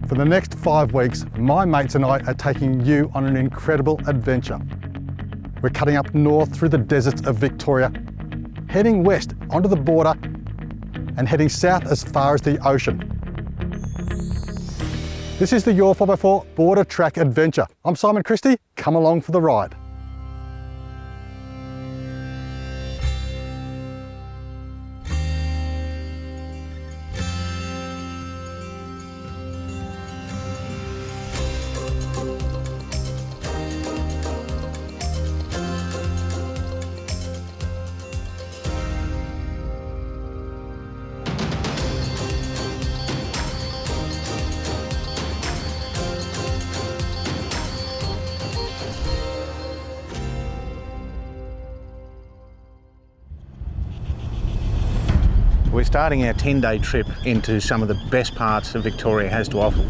For the next 5 weeks, my mates and I are taking you on an incredible adventure. We're cutting up north through the deserts of Victoria, heading west onto the border and heading south as far as the ocean. This is the Your 4x4 Border Track Adventure. I'm Simon Christie, come along for the ride. We're starting our 10-day trip into some of the best parts that Victoria has to offer.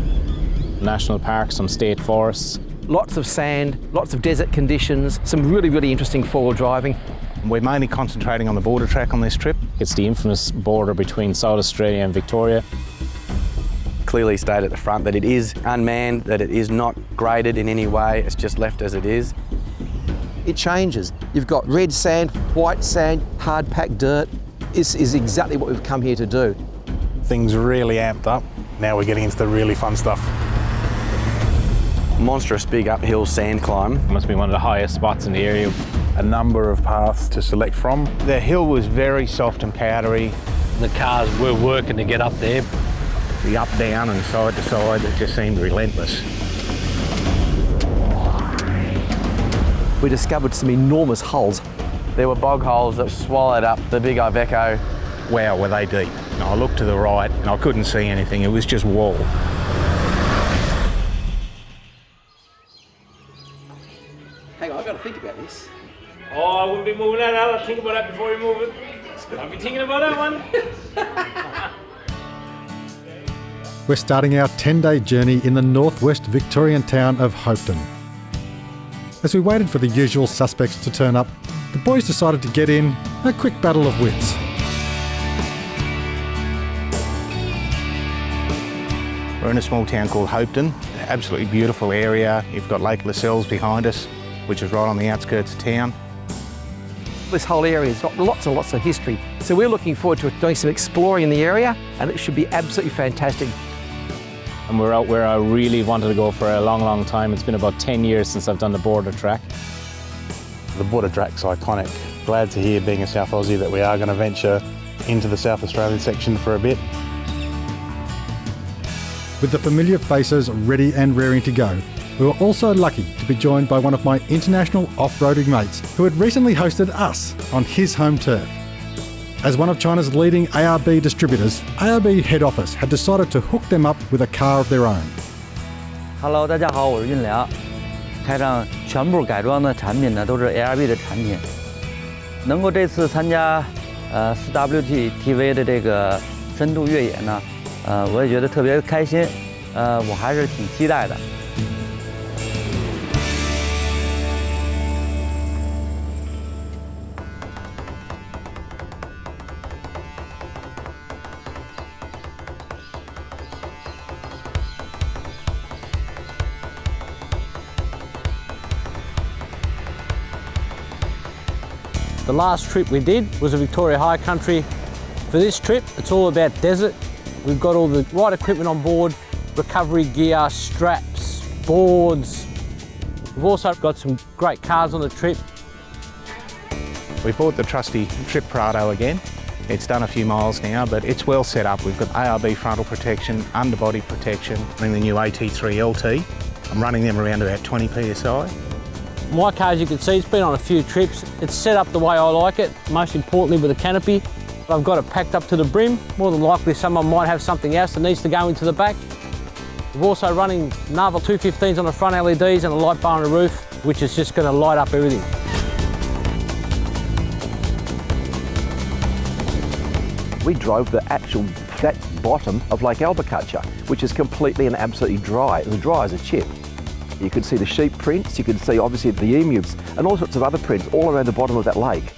National parks, some state forests. Lots of sand, lots of desert conditions, some really interesting four-wheel driving. We're mainly concentrating on the border track on this trip. It's the infamous border between South Australia and Victoria. Clearly state at the front that it is unmanned, that it is not graded in any way, it's just left as it is. It changes. You've got red sand, white sand, hard-packed dirt. This is exactly what we've come here to do. Things really amped up. Now we're getting into the really fun stuff. Monstrous big uphill sand climb. It must be one of the highest spots in the area. A number of paths to select from. The hill was very soft and powdery. The cars were working to get up there. The up, down and side to side, it just seemed relentless. We discovered some enormous holes. There were bog holes that swallowed up the big Iveco. Wow, were they deep. And I looked to the right and I couldn't see anything, it was just wall. Hang on, I've got to think about this. Oh, I wouldn't be moving that out. I'll think about that before you move it. I'll be thinking about that one. We're starting our 10-day journey in the northwest Victorian town of Hopeton. As we waited for the usual suspects to turn up, the boys decided to get in a quick battle of wits. We're in a small town called Hopeton, an absolutely beautiful area. You've got Lake Lascelles behind us, which is right on the outskirts of town. This whole area has got lots and lots of history. So we're looking forward to doing some exploring in the area, and it should be absolutely fantastic. And we're out where I really wanted to go for a long time. It's been about 10 years since I've done the border track. The border track's iconic. Glad to hear, being a South Aussie, that we are going to venture into the South Australian section for a bit. With the familiar faces ready and raring to go, we were also lucky to be joined by one of my international off-roading mates who had recently hosted us on his home turf. As one of China's leading ARB distributors, ARB head office had decided to hook them up with a car of their own. Hello， 大家好，我是运良。台上全部改装的产品呢，都是 ARB 的产品。能够这次参加4WT TV 的这个深度越野呢，我也觉得特别开心。我还是挺期待的。The last trip we did was a Victoria High Country. For this trip, it's all about desert. We've got all the right equipment on board, recovery gear, straps, boards. We've also got some great cars on the trip. We bought the trusty Trip Prado again. It's done a few miles now, but it's well set up. We've got ARB frontal protection, underbody protection, and the new AT3 LT. I'm running them around about 20 PSI. My car, as you can see, it's been on a few trips. It's set up the way I like it, most importantly with a canopy. I've got it packed up to the brim. More than likely someone might have something else that needs to go into the back. We're also running Narval 215s on the front LEDs and a light bar on the roof, which is just going to light up everything. We drove the actual flat bottom of Lake Albucacha, which is completely and absolutely dry. It was dry as a chip. You could see the sheep prints, you could see obviously the emus and all sorts of other prints all around the bottom of that lake.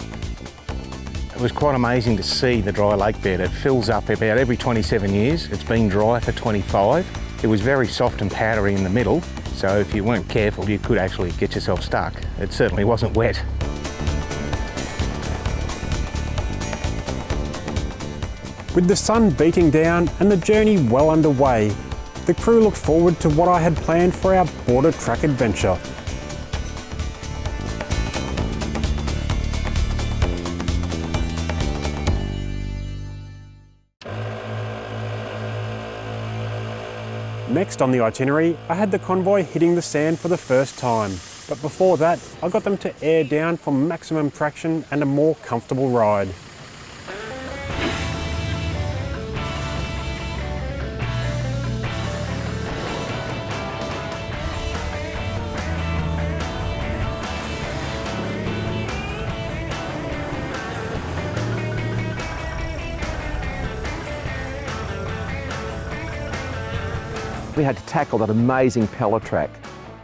It was quite amazing to see the dry lake bed. It fills up about every 27 years. It's been dry for 25. It was very soft and powdery in the middle, so if you weren't careful, you could actually get yourself stuck. It certainly wasn't wet. With the sun beating down and the journey well underway, the crew looked forward to what I had planned for our border track adventure. Next on the itinerary, I had the convoy hitting the sand for the first time. But before that, I got them to air down for maximum traction and a more comfortable ride. We had to tackle that amazing pellet track.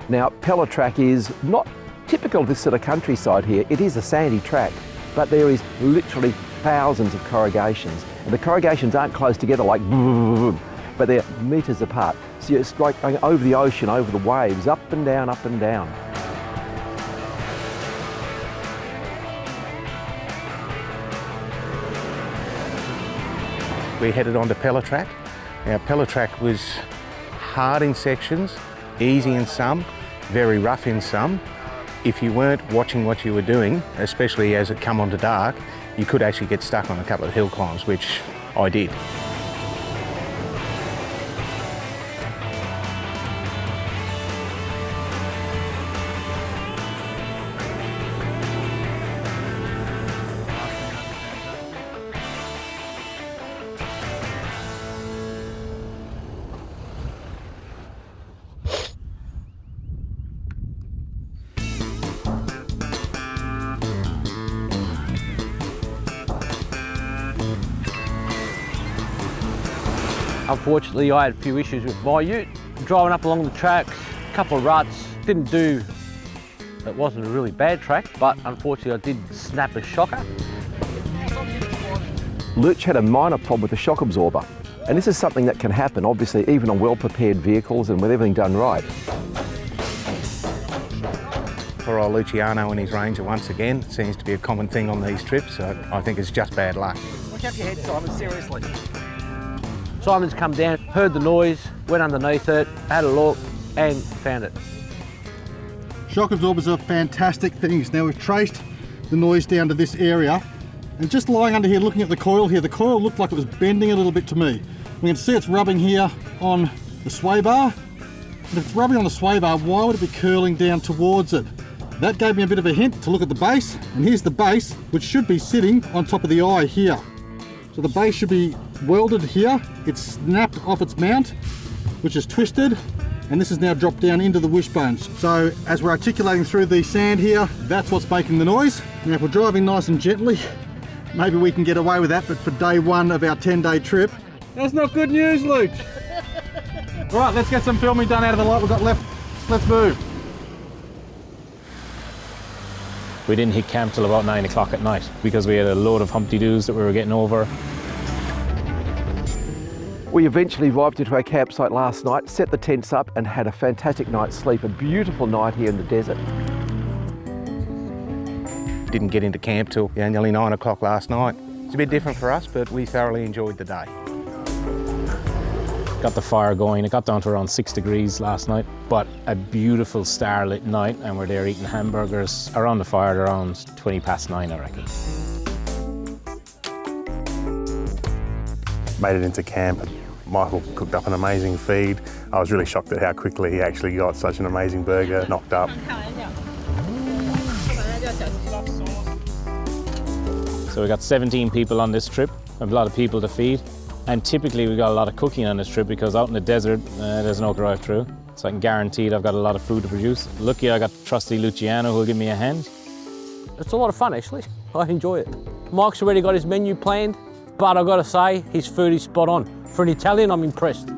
Now, pellet track is not typical of this sort of countryside here. It is a sandy track, but there is literally thousands of corrugations. And the corrugations aren't close together like but they're metres apart. So it's like going over the ocean, over the waves, up and down, up and down. We headed on to pellet track. Now, pellet track was hard in sections, easy in some, very rough in some. If you weren't watching what you were doing, especially as it come on to dark, you could actually get stuck on a couple of hill climbs, which I did. Unfortunately, I had a few issues with my ute. Driving up along the tracks, a couple of ruts, it wasn't a really bad track, but unfortunately I did snap a shocker. Lurch had a minor problem with the shock absorber. And this is something that can happen, obviously, even on well-prepared vehicles and with everything done right. Poor old Luciano and his Ranger once again seems to be a common thing on these trips, so I think it's just bad luck. Watch out your head, Simon, seriously. Simon's come down, heard the noise, went underneath it, had a look and found it. Shock absorbers are fantastic things. Now we've traced the noise down to this area, and just lying under here looking at the coil here, the coil looked like it was bending a little bit to me. We can see it's rubbing here on the sway bar. But if it's rubbing on the sway bar, why would it be curling down towards it? That gave me a bit of a hint to look at the base, and here's the base, which should be sitting on top of the eye here. So the base should be welded here. It's snapped off its mount, which is twisted, and this is now dropped down into the wishbones. So as we're articulating through the sand here, that's what's making the noise. Now if we're driving nice and gently, maybe we can get away with that, but for day one of our 10-day trip, that's not good news, Luke. All right, let's get some filming done out of the lot we've got left. Let's move. We didn't hit camp till about 9 o'clock at night because we had a load of Humpty-Doos that we were getting over. We eventually arrived into our campsite last night, set the tents up and had a fantastic night's sleep, a beautiful night here in the desert. Didn't get into camp till nearly 9 o'clock last night. It's a bit different for us, but we thoroughly enjoyed the day. Got the fire going. It got down to around 6 degrees last night, but a beautiful starlit night, and we're there eating hamburgers around the fire at around 20 past 9, I reckon. Made it into camp. Michael cooked up an amazing feed. I was really shocked at how quickly he actually got such an amazing burger knocked up. So we got 17 people on this trip, a lot of people to feed. And typically we got a lot of cooking on this trip because out in the desert, there's no drive-through. So I can guarantee I've got a lot of food to produce. Lucky I got trusty Luciano who'll give me a hand. It's a lot of fun actually, I enjoy it. Mike's already got his menu planned, but I've got to say, his food is spot on. For an Italian, I'm impressed.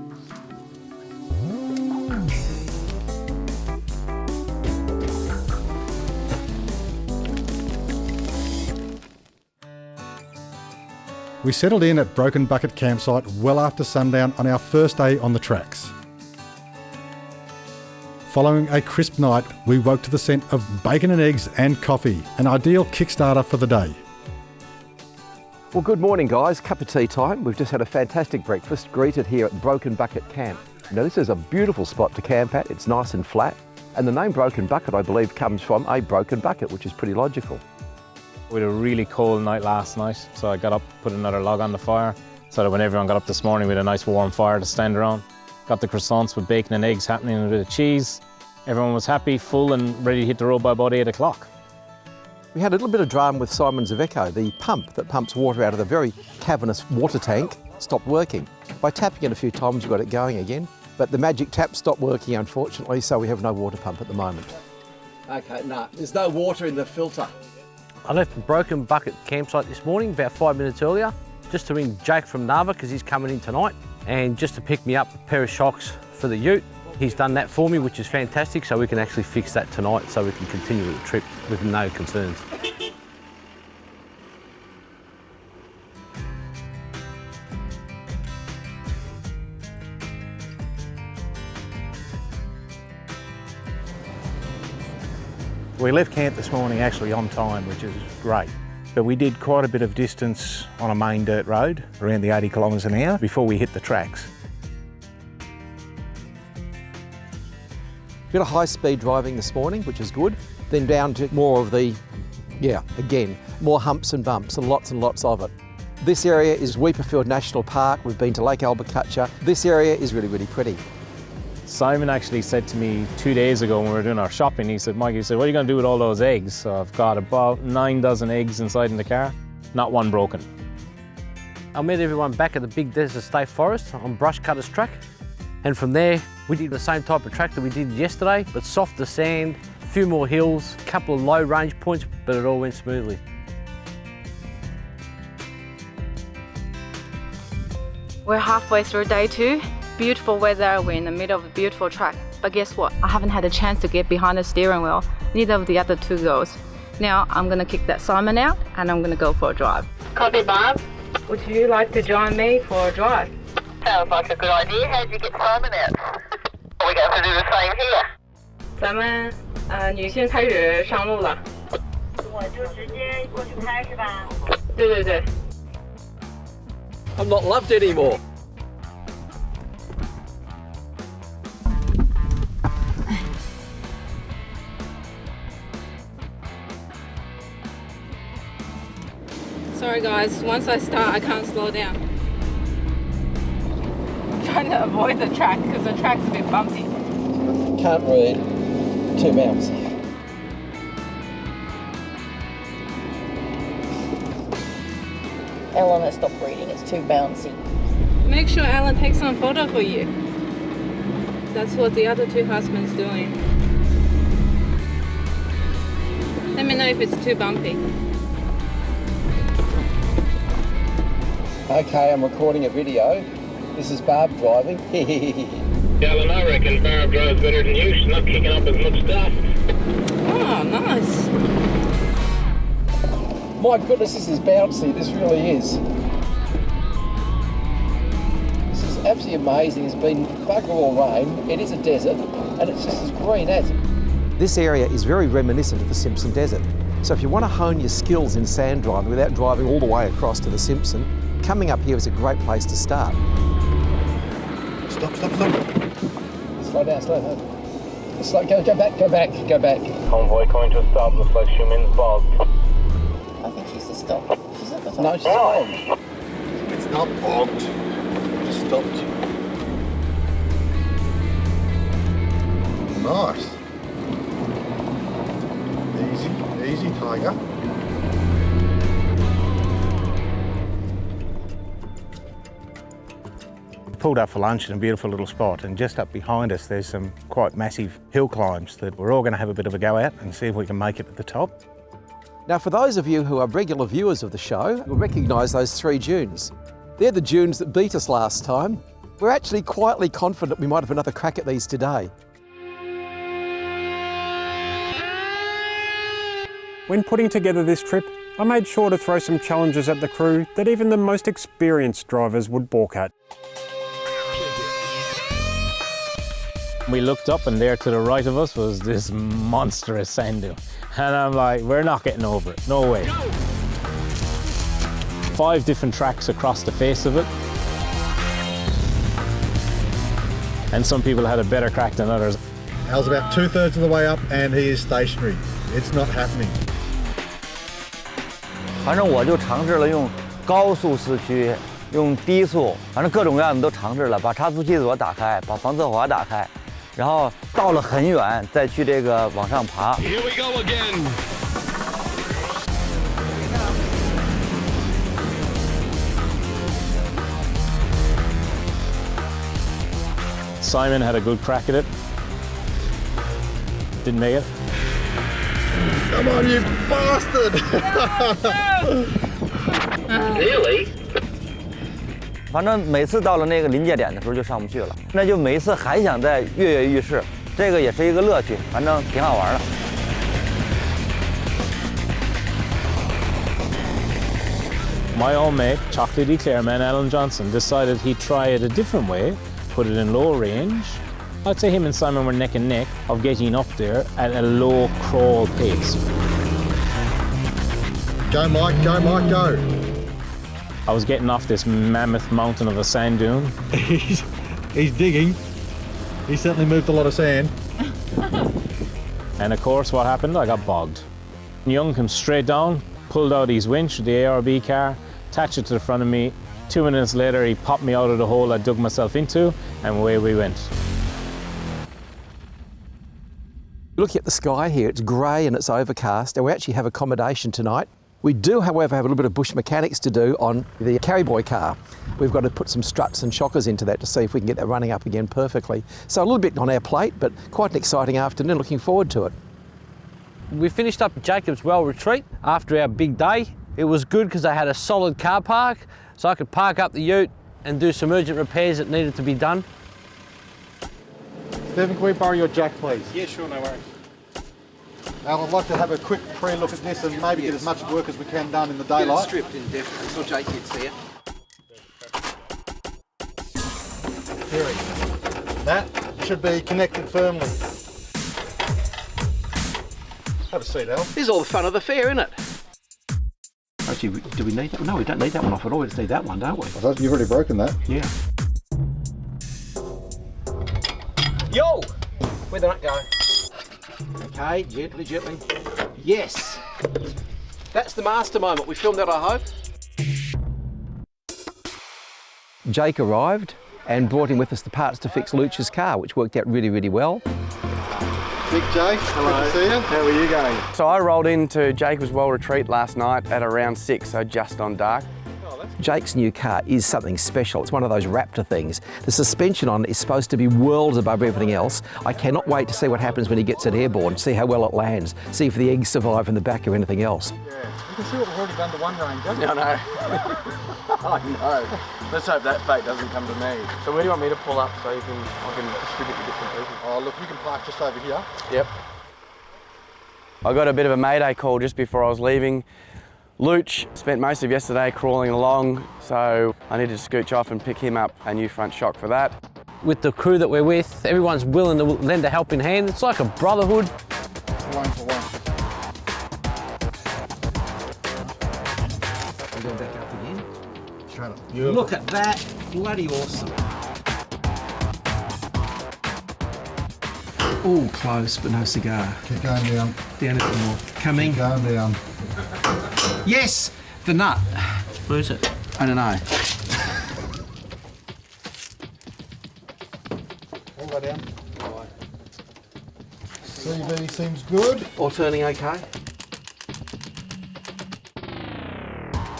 We settled in at Broken Bucket Campsite well after sundown on our first day on the tracks. Following a crisp night, we woke to the scent of bacon and eggs and coffee, an ideal kickstarter for the day. Well, good morning, guys. Cup of tea time. We've just had a fantastic breakfast, greeted here at Broken Bucket Camp. Now, this is a beautiful spot to camp at. It's nice and flat. And the name Broken Bucket, I believe, comes from a broken bucket, which is pretty logical. We had a really cold night last night, so I got up, put another log on the fire, so that when everyone got up this morning, we had a nice warm fire to stand around. Got the croissants with bacon and eggs happening and a bit of cheese. Everyone was happy, full and ready to hit the road by about 8 o'clock. We had a little bit of drama with Simon Zaveco. The pump that pumps water out of the very cavernous water tank stopped working. By tapping it a few times, we got it going again. But the magic tap stopped working, unfortunately, so we have no water pump at the moment. Okay, no, there's no water in the filter. I left the Broken Bucket campsite this morning about 5 minutes earlier, just to ring Jake from Narva because he's coming in tonight, and just to pick me up a pair of shocks for the ute. He's done that for me, which is fantastic, so we can actually fix that tonight so we can continue the trip with no concerns. We left camp this morning actually on time, which is great. But we did quite a bit of distance on a main dirt road, around the 80 kilometres an hour, before we hit the tracks. Bit of high-speed driving this morning, which is good. Then down to more of the, again, more humps and bumps and lots of it. This area is Weeperfield National Park. We've been to Lake Albocatcha. This area is really, really pretty. Simon actually said to me 2 days ago when we were doing our shopping, he said, Mike, what are you going to do with all those eggs? So I've got about 9 dozen eggs inside in the car, not one broken. I met everyone back at the Big Desert State Forest on Brush Cutter's track. And from there, we did the same type of track that we did yesterday, but softer sand, a few more hills, a couple of low range points, but it all went smoothly. We're halfway through day 2. Beautiful weather, we're in the middle of a beautiful track. But guess what? I haven't had a chance to get behind the steering wheel, neither of the other 2 girls. Now I'm gonna kick that Simon out and I'm gonna go for a drive. Copy, Bob. Would you like to join me for a drive? Sounds like a good idea. How'd you get Simon out? Are we going to do the same here? 咱们女性开始上路了。我就直接过去拍是吧？对对对。 I'm not loved anymore. Sorry guys, once I start I can't slow down. I'm trying to avoid the track because the track's a bit bumpy. Can't read, too bouncy. Eleanor, stop reading, it's too bouncy. Make sure Alan takes some photo for you. That's what the other 2 husbands doing. Let me know if it's too bumpy. Okay, I'm recording a video. This is Barb driving. Alan, I reckon Barb drives better than you. She's not kicking up as much stuff. Oh, nice. My goodness, this is bouncy. This really is. This is absolutely amazing. It's been bugger all rain. It is a desert, and it's just as green as. This area is very reminiscent of the Simpson Desert. So if you want to hone your skills in sand driving without driving all the way across to the Simpson, coming up here is a great place to start. Stop. Slow down. Go back. Convoy coming to a stop, looks like Schumann's bog. I think she's a stop. She's at the top. No, she's bogged. It's not bogged. Just stopped. Nice. Easy, Tiger. Pulled up for lunch in a beautiful little spot, and just up behind us there's some quite massive hill climbs that we're all going to have a bit of a go at and see if we can make it to the top. Now, for those of you who are regular viewers of the show, you'll recognise those 3 dunes. They're the dunes that beat us last time. We're actually quietly confident we might have another crack at these today. When putting together this trip, I made sure to throw some challenges at the crew that even the most experienced drivers would balk at. We looked up and there to the right of us was this monstrous sand dune. And I'm like, we're not getting over it, no way. 5 different tracks across the face of it. And some people had a better crack than others. Al's about 2/3 of the way up and he is stationary. It's not happening. 反正我就尝试了用高速四驱，用低速，反正各种各样的都尝试了，把差速器锁打开，把防侧滑打开，然后到了很远再去这个往上爬。Here we go again. Simon had a good crack at it. Didn't make it. Come on, you bastard! Really? 反正每次到了那个临界点的时候就上不去了，那就每一次还想再跃跃欲试，这个也是一个乐趣，反正挺好玩的。My old mate, chocolate eclair man Alan Johnson, decided he'd try it a different way, put it in low range. I'd say him and Simon were neck and neck of getting up there at a low crawl pace. Go Mike, go Mike, go. I was getting off this mammoth mountain of a sand dune. He's digging. He certainly moved a lot of sand. And of course what happened? I got bogged. Young came straight down, pulled out his winch with the ARB car, attached it to the front of me. 2 minutes later he popped me out of the hole I dug myself into and away we went. Looking at the sky here, it's grey and it's overcast, and we actually have accommodation tonight. We do, however, have a little bit of bush mechanics to do on the carryboy car. We've got to put some struts and shockers into that to see if we can get that running up again perfectly. So a little bit on our plate, but quite an exciting afternoon, looking forward to it. We finished up at Jacob's Well Retreat after our big day. It was good because I had a solid car park, so I could park up the ute and do some urgent repairs that needed to be done. Stephen, can we borrow your jack, please? Yeah, sure, no worries. Al, I'd like to have a quick pre-look at this and maybe get as much work as we can done in the daylight. Stripped in definitely, so Jake gets there. That should be connected firmly. Have a seat, Al. This is all the fun of the fair, isn't it? Actually, do we need that? No, we don't need that one off at all. We just need that one, don't we? I thought you've already broken that. Yeah. Yo! Where'd the nut go? Okay, gently, gently. Yes! That's the master moment. We filmed that, I hope. Jake arrived and brought in with us the parts to fix Luch's car, which worked out really, really well. Big Jake, hello. Good to see you. How are you going? So I rolled into Jacob's Well Retreat last night at around 6, so just on dark. Jake's new car is something special. It's one of those Raptor things. The suspension on it is supposed to be worlds above everything else. I cannot wait to see what happens when he gets it airborne, see how well it lands, see if the eggs survive in the back or anything else. Yeah, you can see what we've already done to one Ranger. No, no. I know. Let's hope that fate doesn't come to me. So where do you want me to pull up so I can distribute the different pieces? Oh, look, you can park just over here. Yep. I got a bit of a mayday call just before I was leaving. Luch spent most of yesterday crawling along, so I needed to scooch off and pick him up a new front shock for that. With the crew that we're with, everyone's willing to lend a helping hand. It's like a brotherhood. One for one. We're going back up again. Straight up. Look at that, bloody awesome. Oh, close, but no cigar. Keep going down. Down a bit more. Coming. Keep going down. Yes, the nut. Where's it? I don't know. All the way down. CV seems good. All turning okay?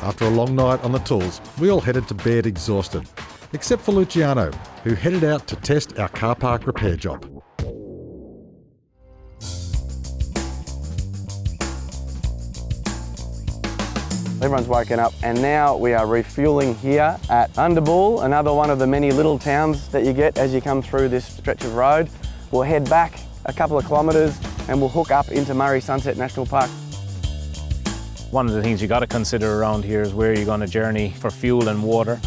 After a long night on the tools, we all headed to bed exhausted, except for Luciano, who headed out to test our car park repair job. Everyone's woken up and now we are refuelling here at Underbull, another one of the many little towns that you get as you come through this stretch of road. We'll head back a couple of kilometres and we'll hook up into Murray Sunset National Park. One of the things you got to consider around here is where you're going to journey for fuel and water.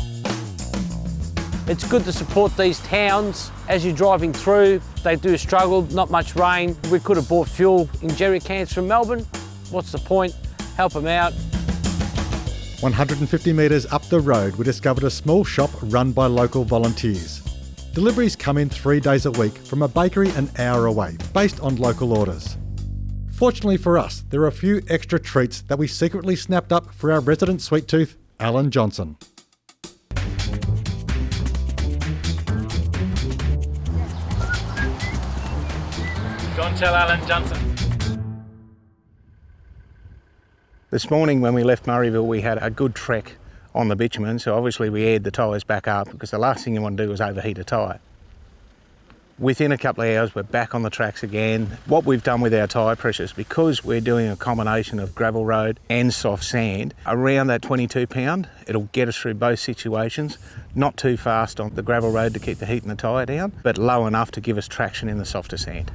It's good to support these towns as you're driving through. They do struggle, not much rain. We could have bought fuel in jerry cans from Melbourne. What's the point? Help them out. 150 metres up the road, we discovered a small shop run by local volunteers. Deliveries come in 3 days a week from a bakery an hour away, based on local orders. Fortunately for us, there are a few extra treats that we secretly snapped up for our resident sweet tooth, Alan Johnson. Go and tell Alan Johnson. This morning when we left Murrayville, we had a good trek on the bitumen, so obviously we aired the tyres back up because the last thing you want to do is overheat a tyre. Within a couple of hours, we're back on the tracks again. What we've done with our tyre pressures, because we're doing a combination of gravel road and soft sand, around that 22 pound, it'll get us through both situations. Not too fast on the gravel road to keep the heat in the tyre down, but low enough to give us traction in the softer sand.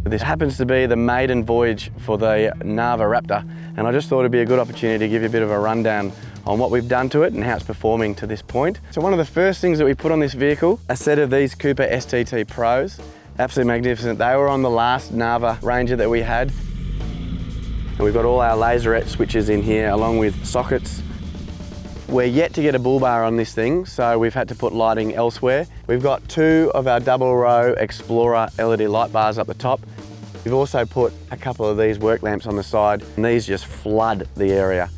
This happens to be the maiden voyage for the Narva Raptor, and I just thought it'd be a good opportunity to give you a bit of a rundown on what we've done to it and how it's performing to this point. So one of the first things that we put on this vehicle, a set of these Cooper STT Pros. Absolutely magnificent. They were on the last Narva Ranger that we had. And we've got all our laserette switches in here along with sockets. We're yet to get a bull bar on this thing, so we've had to put lighting elsewhere. We've got 2 of our double row Explorer LED light bars up the top. We've also put a couple of these work lamps on the side, and these just flood the area.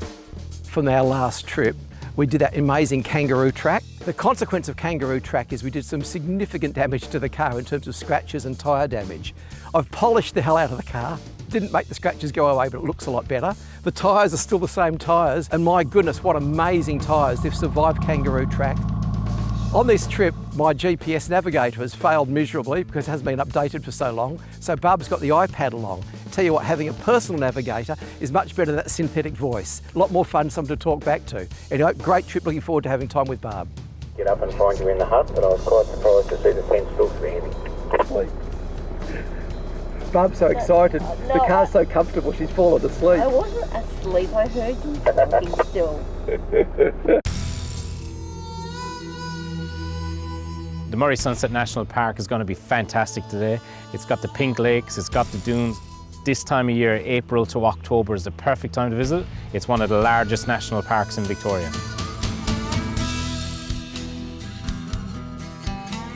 From our last trip, we did that amazing kangaroo track. The consequence of kangaroo track is we did some significant damage to the car in terms of scratches and tyre damage. I've polished the hell out of the car. Didn't make the scratches go away, but it looks a lot better. The tyres are still the same tyres, and my goodness, what amazing tyres. They've survived kangaroo track. On this trip, my GPS navigator has failed miserably because it hasn't been updated for so long, so Barb's got the iPad along. Tell you what, having a personal navigator is much better than that synthetic voice. A lot more fun, something to talk back to. Anyway, great trip, looking forward to having time with Barb. Get up and find you in the hut, but I was quite surprised to see the fence still standing. Barb's so excited. The car's so comfortable, she's fallen asleep. I wasn't asleep, I heard you talking still. The Murray Sunset National Park is going to be fantastic today. It's got the pink lakes, it's got the dunes. This time of year, April to October, is the perfect time to visit. It's one of the largest national parks in Victoria.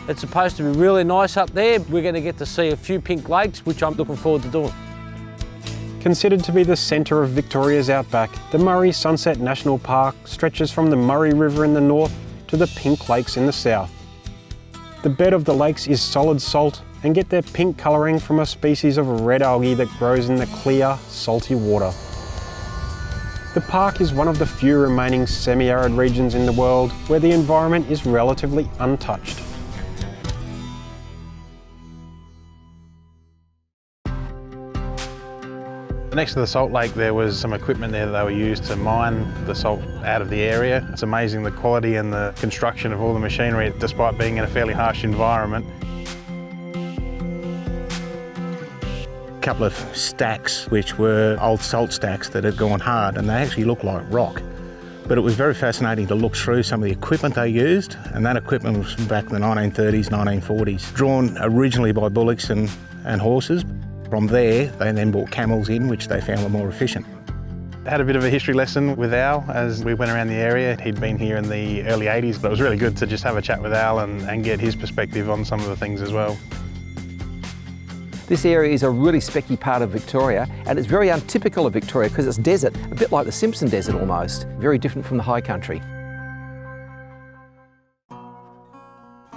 It's supposed to be really nice up there. We're going to get to see a few pink lakes, which I'm looking forward to doing. Considered to be the centre of Victoria's outback, the Murray Sunset National Park stretches from the Murray River in the north to the Pink Lakes in the south. The bed of the lakes is solid salt and get their pink colouring from a species of red algae that grows in the clear, salty water. The park is one of the few remaining semi-arid regions in the world where the environment is relatively untouched. Next to the salt lake there was some equipment there that they were used to mine the salt out of the area. It's amazing the quality and the construction of all the machinery despite being in a fairly harsh environment. A couple of stacks which were old salt stacks that had gone hard and they actually look like rock. But it was very fascinating to look through some of the equipment they used, and that equipment was from back in the 1930s, 1940s, drawn originally by bullocks and horses. From there, they then brought camels in, which they found were more efficient. I had a bit of a history lesson with Al as we went around the area. He'd been here in the early 80s, but it was really good to just have a chat with Al and get his perspective on some of the things as well. This area is a really specky part of Victoria, and it's very untypical of Victoria because it's desert, a bit like the Simpson Desert almost, very different from the high country.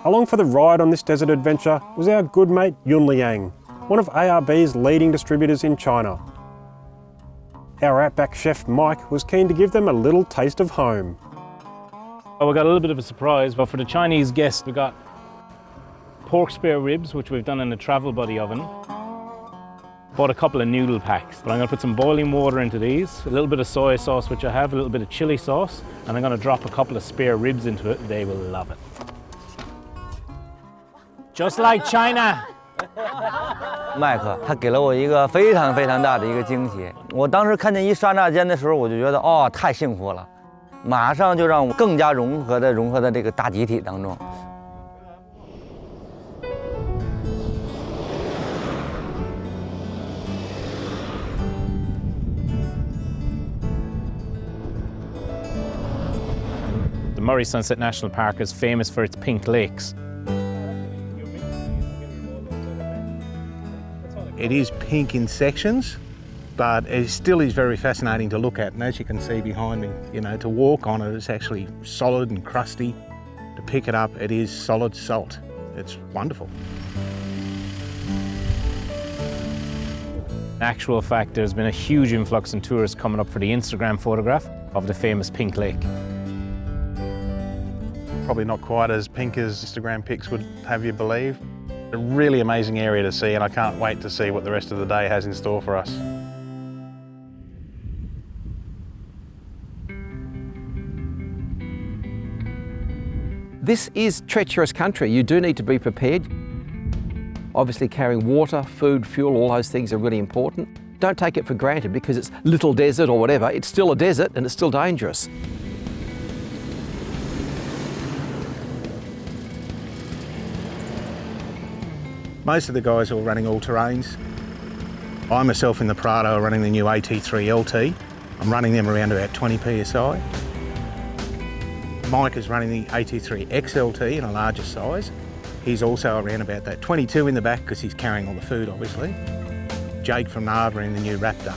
Along for the ride on this desert adventure was our good mate Yun Liang, one of ARB's leading distributors in China. Our outback chef Mike was keen to give them a little taste of home. Well, we got a little bit of a surprise, but for the Chinese guests, we got pork spare ribs, which we've done in a travel buddy oven. Bought a couple of noodle packs, but I'm going to put some boiling water into these, a little bit of soy sauce, which I have, a little bit of chili sauce, and I'm going to drop a couple of spare ribs into it. They will love it. Just like China. 麦克，他给了我一个非常非常大的一个惊喜。我当时看见一刹那间的时候，我就觉得，哦，太幸福了。马上就让我更加融合在这个大集体当中。The Murray Sunset National Park is famous for its pink lakes. It is pink in sections, but it still is very fascinating to look at. And as you can see behind me, you know, to walk on it, it's actually solid and crusty. To pick it up, it is solid salt. It's wonderful. In actual fact, there's been a huge influx in tourists coming up for the Instagram photograph of the famous pink lake. Probably not quite as pink as Instagram pics would have you believe. A really amazing area to see, and I can't wait to see what the rest of the day has in store for us. This is treacherous country. You do need to be prepared. Obviously carrying water, food, fuel, all those things are really important. Don't take it for granted because it's little desert or whatever. It's still a desert and it's still dangerous. Most of the guys are running all terrains. I myself in the Prado are running the new AT3 LT. I'm running them around about 20 PSI. Mike is running the AT3 XLT in a larger size. He's also around about that 22 in the back because he's carrying all the food obviously. Jake from Narva in the new Raptor.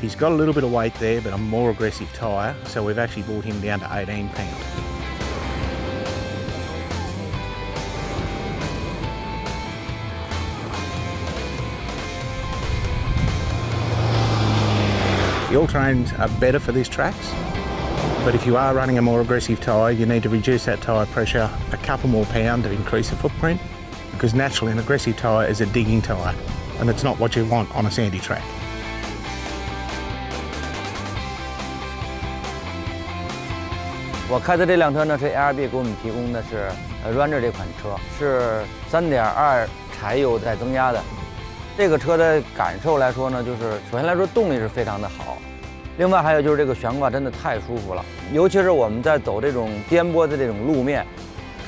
He's got a little bit of weight there but a more aggressive tyre, so we've actually brought him down to 18 pounds. The all-terrains are better for these tracks, but if you are running a more aggressive tyre, you need to reduce that tyre pressure a couple more pound to increase the footprint, because naturally an aggressive tyre is a digging tyre, and it's not what you want on a sandy track.我开的这辆车呢是 ARB 给我们提供的是Ranger 这款车，是3.2柴油带增压的。这个车的感受来说呢，就是首先来说动力是非常的好，另外还有就是这个悬挂真的太舒服了，尤其是我们在走这种颠簸的这种路面，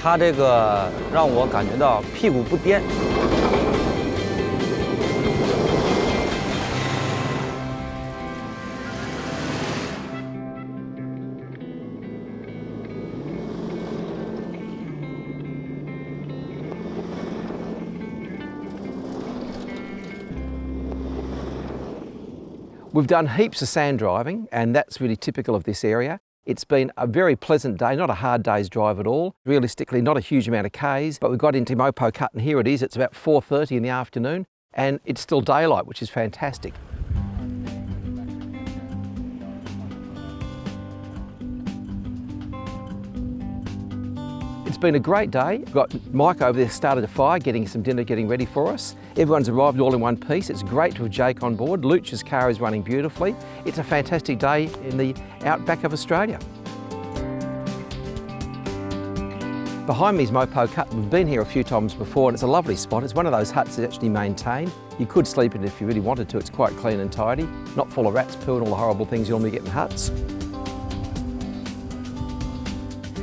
它这个让我感觉到屁股不颠。We've done heaps of sand driving, and that's really typical of this area. It's been a very pleasant day, not a hard day's drive at all. Realistically, not a huge amount of Ks, but we've got into Mopo Cut, and here it is. It's about 4:30 in the afternoon, and it's still daylight, which is fantastic. It's been a great day. We've got Mike over there started a fire, getting some dinner, getting ready for us. Everyone's arrived all in one piece. It's great to have Jake on board. Luch's car is running beautifully. It's a fantastic day in the outback of Australia. Behind me is Mopo Cut. We've been here a few times before and it's a lovely spot. It's one of those huts that's actually maintained. You could sleep in it if you really wanted to. It's quite clean and tidy, not full of rats, poo and all the horrible things you normally get in huts.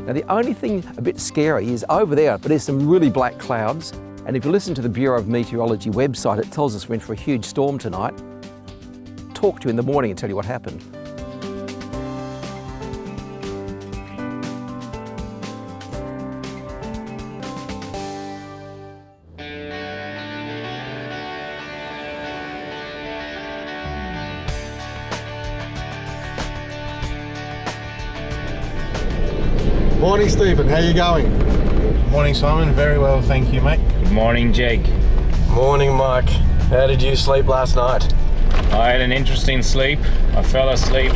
Now the only thing a bit scary is over there, but there's some really black clouds. And if you listen to the Bureau of Meteorology website, it tells us we're in for a huge storm tonight. Talk to you in the morning and tell you what happened. Morning, Stephen. How are you going? Morning, Simon. Very well, thank you, mate. Good morning, Jake. Morning, Mike. How did you sleep last night? I had an interesting sleep. I fell asleep,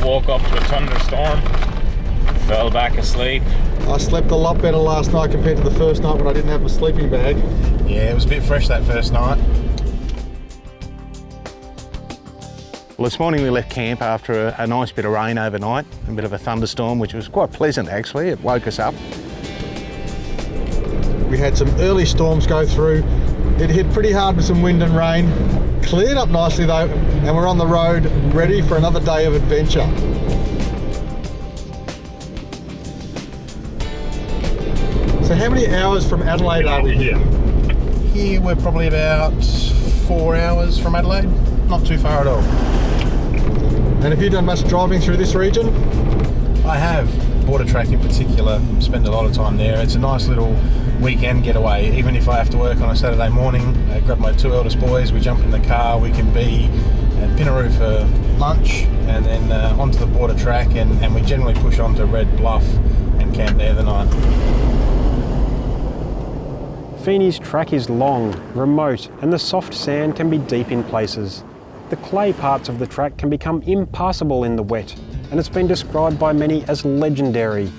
woke up to a thunderstorm, fell back asleep. I slept a lot better last night compared to the first night when I didn't have my sleeping bag. Yeah, it was a bit fresh that first night. Well, this morning we left camp after a nice bit of rain overnight, a bit of a thunderstorm, which was quite pleasant actually. It woke us up. We had some early storms go through. It hit pretty hard with some wind and rain. Cleared up nicely though, and we're on the road ready for another day of adventure. how many hours from Adelaide are we here? Here we're probably about 4 hours from Adelaide, not too far at all. And have you done much driving through this region? I have. Border Track in particular, spend a lot of time there. It's a nice little weekend getaway. Even if I have to work on a Saturday morning, I grab my 2 eldest boys, we jump in the car, we can be at Pinaroo for lunch and then onto the Border Track, and we generally push on to Red Bluff and camp there the night. Feeney's track is long, remote, and the soft sand can be deep in places. The clay parts of the track can become impassable in the wet, and it's been described by many as legendary.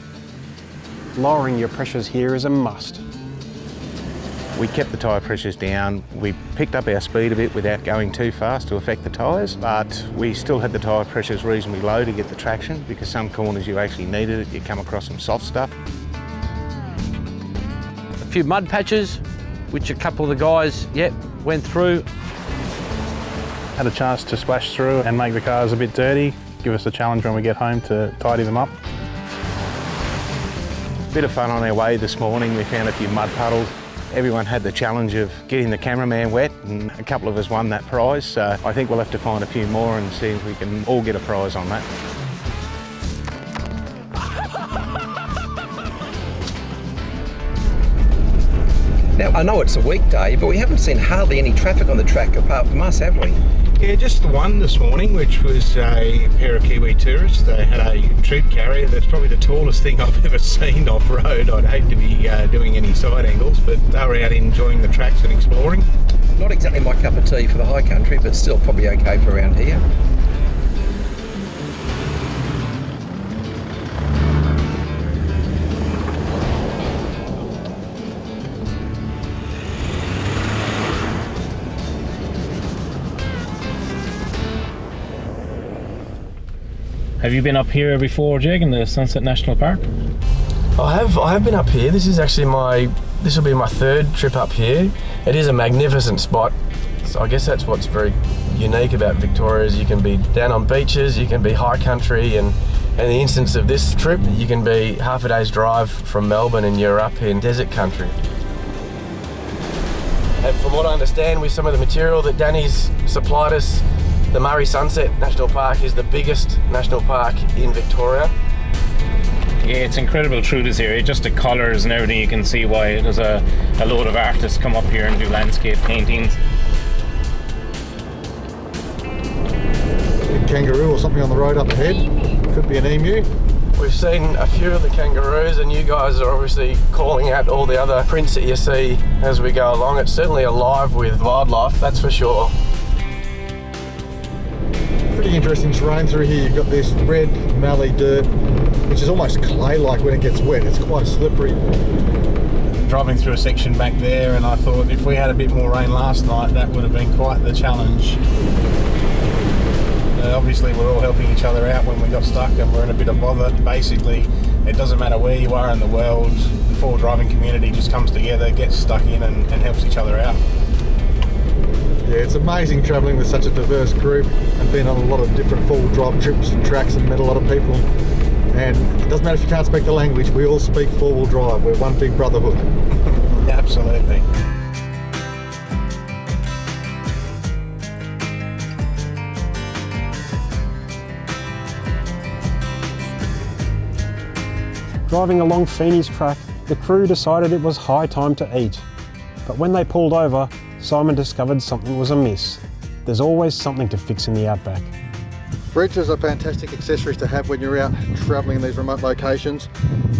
Lowering your pressures here is a must. We kept the tyre pressures down. We picked up our speed a bit without going too fast to affect the tyres, but we still had the tyre pressures reasonably low to get the traction, because some corners you actually needed it. You come across some soft stuff. A few mud patches, which a couple of the guys, went through. Had a chance to splash through and make the cars a bit dirty. Give us a challenge when we get home to tidy them up. Bit of fun on our way this morning. We found a few mud puddles. Everyone had the challenge of getting the cameraman wet, and a couple of us won that prize. So I think we'll have to find a few more and see if we can all get a prize on that. Now, I know it's a weekday, but we haven't seen hardly any traffic on the track apart from us, have we? Yeah, just the one this morning, which was a pair of Kiwi tourists. They had a troop carrier that's probably the tallest thing I've ever seen off-road. I'd hate to be doing any side angles, but they were out enjoying the tracks and exploring. Not exactly my cup of tea for the high country, but still probably okay for around here. Have you been up here before, Jake, in the Sunset National Park? I have been up here. This will be my third trip up here. It is a magnificent spot. So I guess that's what's very unique about Victoria, is you can be down on beaches, you can be high country, and in the instance of this trip, you can be half a day's drive from Melbourne and you're up in desert country. And from what I understand, with some of the material that Danny's supplied us, the Murray Sunset National Park is the biggest national park in Victoria. Yeah, it's incredible through this area, just the colours and everything. You can see why there's a load of artists come up here and do landscape paintings. A kangaroo or something on the road up ahead. Could be an emu. We've seen a few of the kangaroos, and you guys are obviously calling out all the other prints that you see as we go along. It's certainly alive with wildlife, that's for sure. Pretty interesting terrain through here. You've got this red mallee dirt, which is almost clay-like when it gets wet. It's quite slippery. Driving through a section back there, and I thought if we had a bit more rain last night, that would have been quite the challenge. Obviously we're all helping each other out when we got stuck and we're in a bit of bother. Basically, it doesn't matter where you are in the world, the four driving community just comes together, gets stuck in and helps each other out. Yeah, it's amazing travelling with such a diverse group and being on a lot of different four-wheel drive trips and tracks and met a lot of people. And it doesn't matter if you can't speak the language, we all speak four-wheel drive. We're one big brotherhood. Absolutely. Driving along Feeney's track, the crew decided it was high time to eat. But when they pulled over, Simon discovered something was amiss. There's always something to fix in the outback. Fridges are fantastic accessories to have when you're out travelling in these remote locations,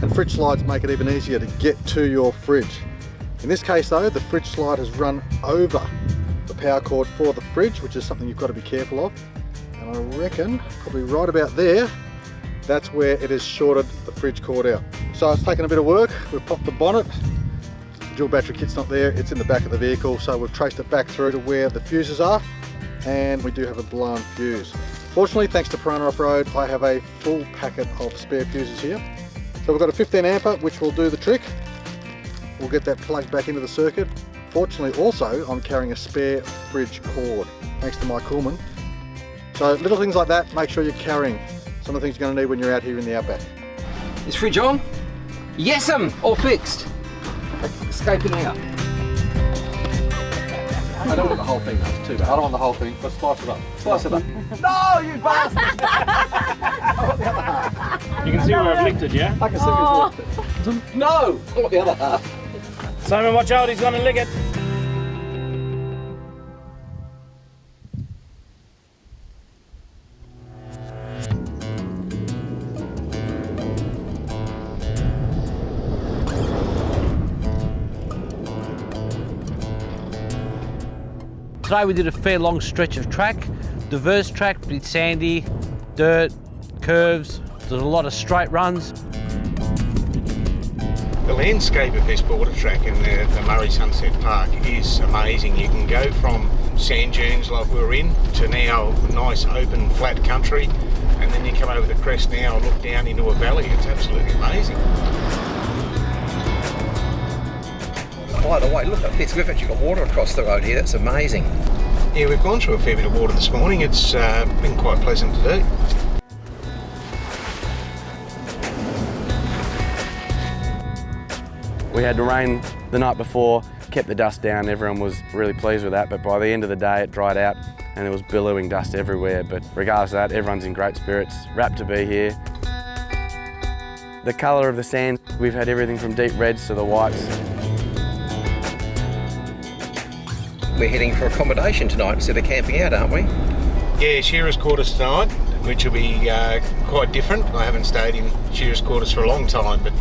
and fridge slides make it even easier to get to your fridge. In this case though, the fridge slide has run over the power cord for the fridge, which is something you've got to be careful of. And I reckon, probably right about there, that's where it has shorted the fridge cord out. So it's taken a bit of work. We've popped the bonnet. The dual battery kit's not there, it's in the back of the vehicle, so we've traced it back through to where the fuses are, and we do have a blown fuse. Fortunately, thanks to Piranha Off-Road, I have a full packet of spare fuses here. So we've got a 15 ampere, which will do the trick. We'll get that plugged back into the circuit. Fortunately also, I'm carrying a spare fridge cord, thanks to Mike Coolman. So little things like that, make sure you're carrying some of the things you're going to need when you're out here in the outback. Is fridge on? Yes'm, all fixed. escaping out. I don't want the whole thing, that's too bad. I don't want the whole thing, but slice it up. Slice it up. No, you bastard! I want the other half. You can see where I've licked it, yeah? I can see where it's licked it. No! I want the other half. Simon, watch out, he's gonna lick it. Today we did a fair long stretch of track, diverse track, pretty sandy, dirt, curves, there's a lot of straight runs. The landscape of this border track in the Murray Sunset Park is amazing. You can go from sand dunes like we were in to now nice open flat country, and then you come over the crest now and look down into a valley. It's absolutely amazing. By the way, look at this, we've actually got water across the road here, that's amazing. Yeah, we've gone through a fair bit of water this morning. It's been quite pleasant to do. We had rain the night before, kept the dust down, everyone was really pleased with that, but by the end of the day it dried out and there was billowing dust everywhere, but regardless of that, everyone's in great spirits, rapt to be here. The colour of the sand, we've had everything from deep reds to the whites. We're heading for accommodation tonight instead of camping out, aren't we? Yeah, shearers' quarters tonight, which will be quite different. I haven't stayed in shearers' quarters for a long time, but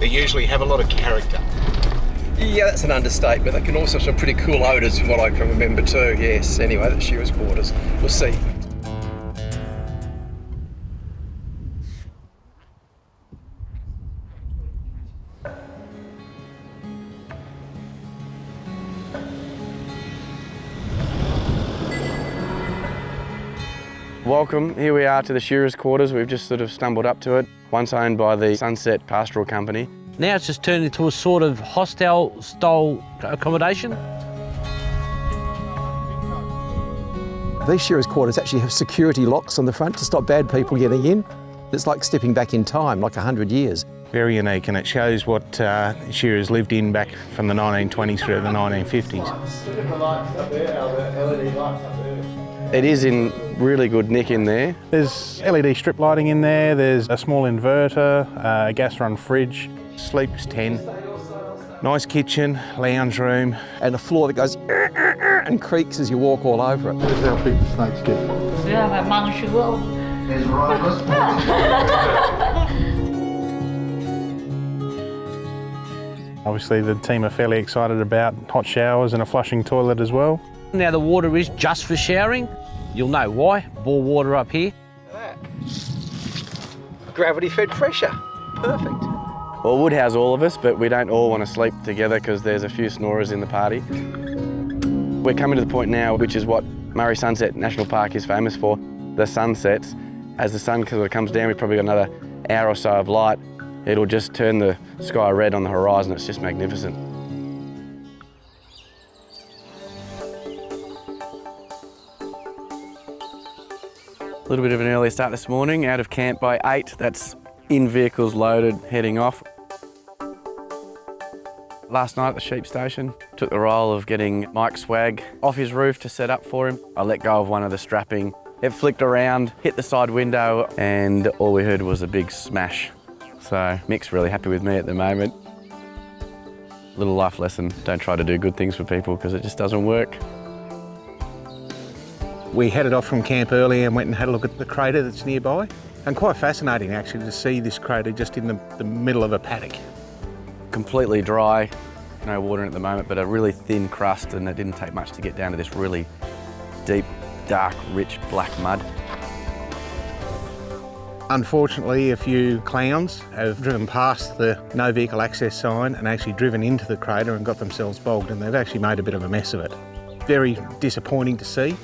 they usually have a lot of character. Yeah, that's an understatement. They can also have some pretty cool odours from what I can remember too, yes. Anyway, that's shearers' quarters. We'll see. Welcome, here we are to the shearers' quarters. We've just sort of stumbled up to it. Once owned by the Sunset Pastoral Company. Now it's just turned into a sort of hostel-style accommodation. These shearers' quarters actually have security locks on the front to stop bad people getting in. It's like stepping back in time, like 100 years. Very unique, and it shows what shearers lived in back from the 1920s through the 1950s. Look at the lights up there, the LED lights up there. It is in really good nick in there. There's LED strip lighting in there, there's a small inverter, a gas-run fridge. Sleeps 10. Nice kitchen, lounge room. And a floor that goes and creaks as you walk all over it. This is how big the snakes get. There's Rivers. Obviously the team are fairly excited about hot showers and a flushing toilet as well. Now the water is just for showering. You'll know why. Bore water up here. Gravity-fed pressure. Perfect. Well, it would house all of us, but we don't all want to sleep together because there's a few snorers in the party. We're coming to the point now, which is what Murray Sunset National Park is famous for, the sunsets. As the sun comes down, we've probably got another hour or so of light. It'll just turn the sky red on the horizon. It's just magnificent. A little bit of an early start this morning, out of camp by 8. That's in vehicles loaded, heading off. Last night at the sheep station, took the role of getting Mike's swag off his roof to set up for him. I let go of one of the strapping. It flicked around, hit the side window, and all we heard was a big smash. So Mick's really happy with me at the moment. Little life lesson, don't try to do good things for people because it just doesn't work. We headed off from camp early and went and had a look at the crater that's nearby. And quite fascinating actually to see this crater just in the middle of a paddock. Completely dry, no water in at the moment, but a really thin crust, and it didn't take much to get down to this really deep, dark, rich black mud. Unfortunately, a few clowns have driven past the no vehicle access sign and actually driven into the crater and got themselves bogged, and they've actually made a bit of a mess of it. Very disappointing to see.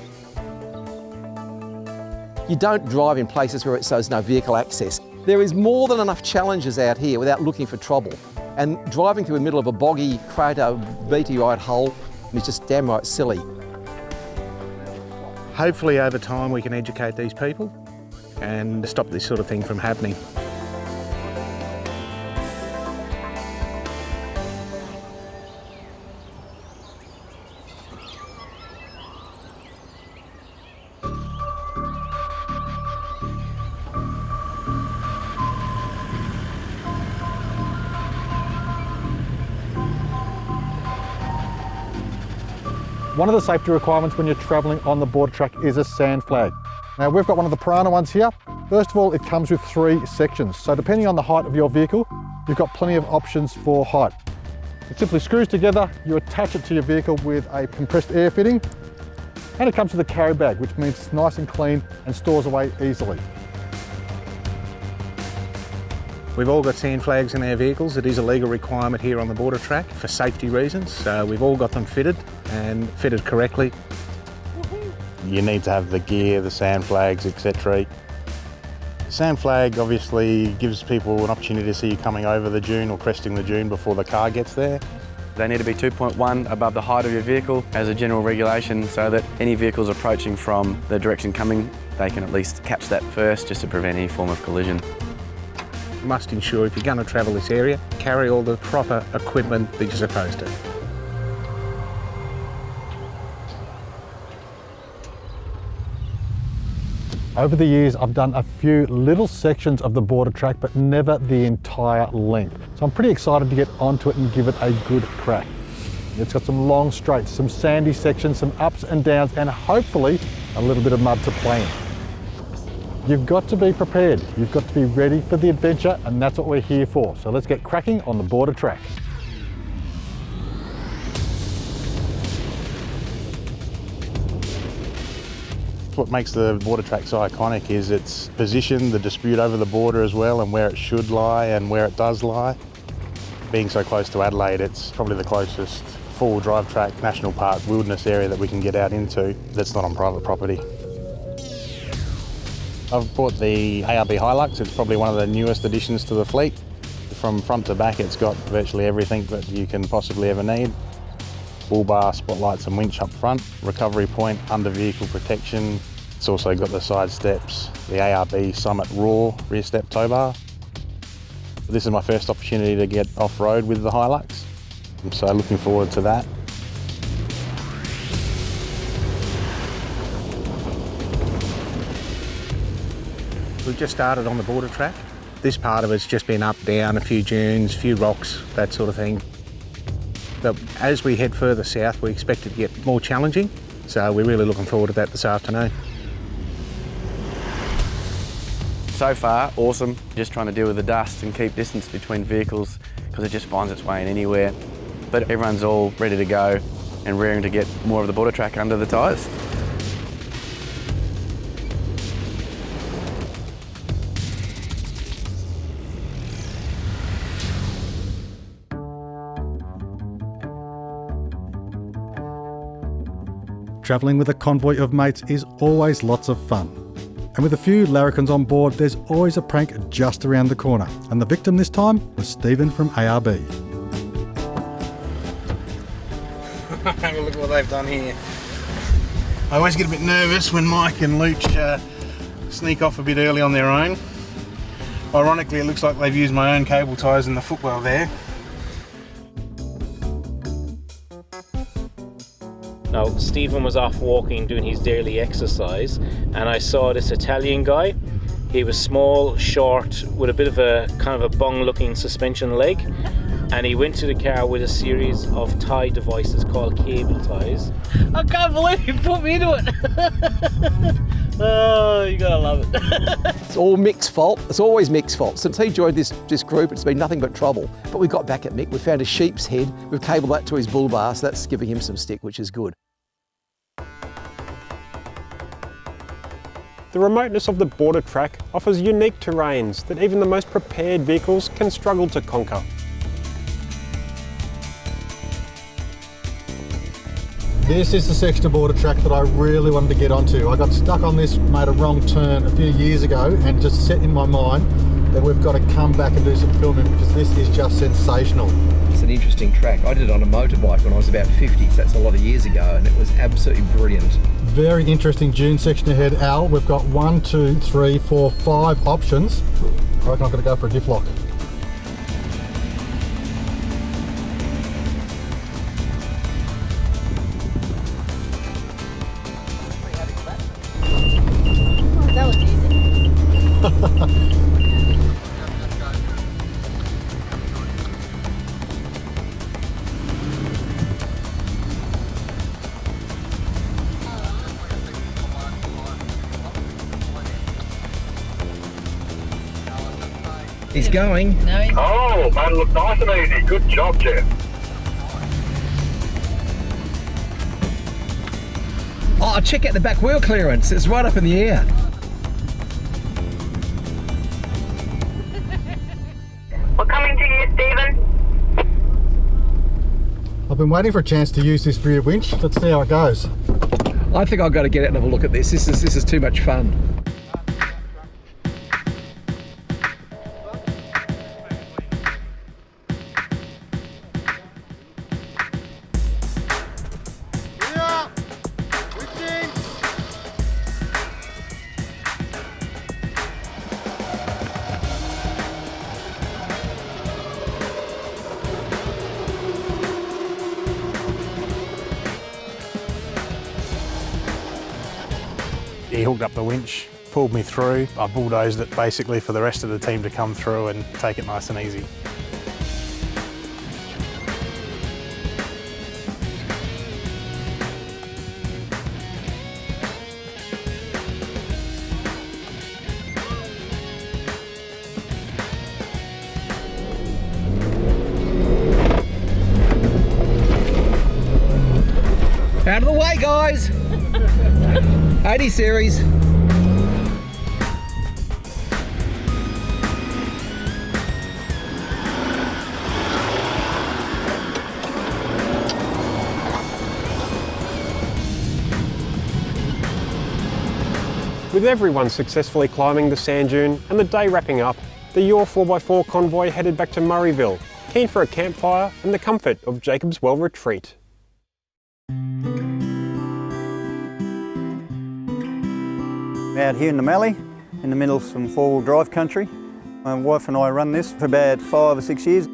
You don't drive in places where it says no vehicle access. There is more than enough challenges out here without looking for trouble. And driving through the middle of a boggy, crater, meteorite hole is just damn right silly. Hopefully over time we can educate these people and stop this sort of thing from happening. One of the safety requirements when you're travelling on the border track is a sand flag. Now we've got one of the Piranha ones here. First of all, it comes with 3 sections. So depending on the height of your vehicle, you've got plenty of options for height. It simply screws together, you attach it to your vehicle with a compressed air fitting, and it comes with a carry bag, which means it's nice and clean and stores away easily. We've all got sand flags in our vehicles. It is a legal requirement here on the border track for safety reasons. So we've all got them fitted and fitted correctly. You need to have the gear, the sand flags, etc. The sand flag obviously gives people an opportunity to see you coming over the dune or cresting the dune before the car gets there. They need to be 2.1 above the height of your vehicle as a general regulation, so that any vehicles approaching from the direction coming, they can at least catch that first just to prevent any form of collision. You must ensure if you're going to travel this area, carry all the proper equipment that you're supposed to. Over the years, I've done a few little sections of the border track, but never the entire length. So I'm pretty excited to get onto it and give it a good crack. It's got some long straights, some sandy sections, some ups and downs, and hopefully a little bit of mud to play in. You've got to be prepared. You've got to be ready for the adventure, and that's what we're here for. So let's get cracking on the border track. What makes the border track so iconic is its position, the dispute over the border as well, and where it should lie and where it does lie. Being so close to Adelaide, it's probably the closest four-wheel drive track, national park, wilderness area that we can get out into that's not on private property. I've bought the ARB Hilux. It's probably one of the newest additions to the fleet. From front to back, it's got virtually everything that you can possibly ever need. Bull bar, spotlights and winch up front, recovery point, under vehicle protection. It's also got the side steps, the ARB Summit Raw rear step tow bar. This is my first opportunity to get off-road with the Hilux. I'm so looking forward to that. We've just started on the border track. This part of it's just been up, down, a few dunes, a few rocks, that sort of thing. But as we head further south, we expect it to get more challenging. So we're really looking forward to that this afternoon. So far, awesome. Just trying to deal with the dust and keep distance between vehicles because it just finds its way in anywhere. But everyone's all ready to go and raring to get more of the border track under the tyres. Travelling with a convoy of mates is always lots of fun. And with a few larrikins on board, there's always a prank just around the corner. And the victim this time was Stephen from ARB. Have a look what they've done here. I always get a bit nervous when Mike and Luch sneak off a bit early on their own. Ironically, it looks like they've used my own cable ties in the footwell there. Now, Stephen was off walking, doing his daily exercise, and I saw this Italian guy. He was small, short, with a bit of a kind of a bung-looking suspension leg, and he went to the car with a series of tie devices called cable ties. I can't believe he put me into it. Oh, you gotta love it. It's all Mick's fault. It's always Mick's fault. Since he joined this group, it's been nothing but trouble. But we got back at Mick. We found a sheep's head. We've cabled that to his bull bar, so that's giving him some stick, which is good. The remoteness of the border track offers unique terrains that even the most prepared vehicles can struggle to conquer. This is the section of border track that I really wanted to get onto. I got stuck on this, made a wrong turn a few years ago, and just set in my mind that we've got to come back and do some filming because this is just sensational. It's an interesting track. I did it on a motorbike when I was about 50, so that's a lot of years ago, and it was absolutely brilliant. Very interesting dune section ahead, Al. We've got 1, 2, 3, 4, 5 options. I reckon I'm going to go for a diff lock. That was easy. He's going. No. Oh, man, look nice and easy. Good job, Jeff. Oh, check out the back wheel clearance. It's right up in the air. We're coming to you, Stephen. I've been waiting for a chance to use this rear winch. Let's see how it goes. I think I've got to get out and have a look at this. This is too much fun. He hooked up the winch, pulled me through. I bulldozed it basically for the rest of the team to come through and take it nice and easy. Out of the way, guys! 80 series. With everyone successfully climbing the sand dune and the day wrapping up, the Your 4x4 convoy headed back to Murrayville, keen for a campfire and the comfort of Jacob's Well Retreat. Out here in the Mallee, in the middle of some four-wheel drive country. My wife and I run this for about 5 or 6 years.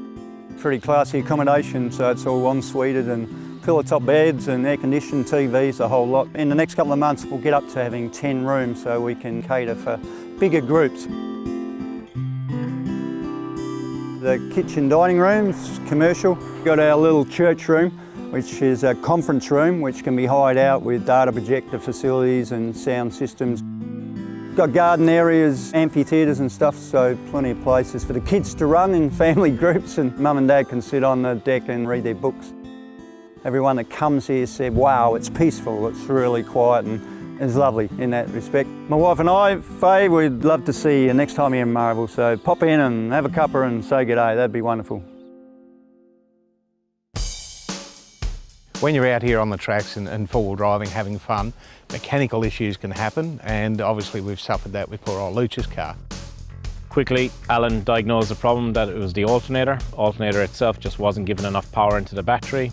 Pretty classy accommodation, so it's all en-suited and pillar-top beds and air-conditioned TVs, the whole lot. In the next couple of months we'll get up to having 10 rooms so we can cater for bigger groups. The kitchen dining room's commercial. Got our little church room, which is a conference room which can be hired out with data projector facilities and sound systems. Got garden areas, amphitheatres and stuff, so plenty of places for the kids to run in family groups, and mum and dad can sit on the deck and read their books. Everyone that comes here said, wow, it's peaceful, it's really quiet and it's lovely in that respect. My wife and I, Faye, we'd love to see you next time here in Murrayville, so pop in and have a cuppa and say g'day, that'd be wonderful. When you're out here on the tracks and four-wheel driving, having fun, mechanical issues can happen, and obviously we've suffered that with poor old Luch's car. Quickly, Alan diagnosed the problem that it was the alternator. Alternator itself just wasn't giving enough power into the battery.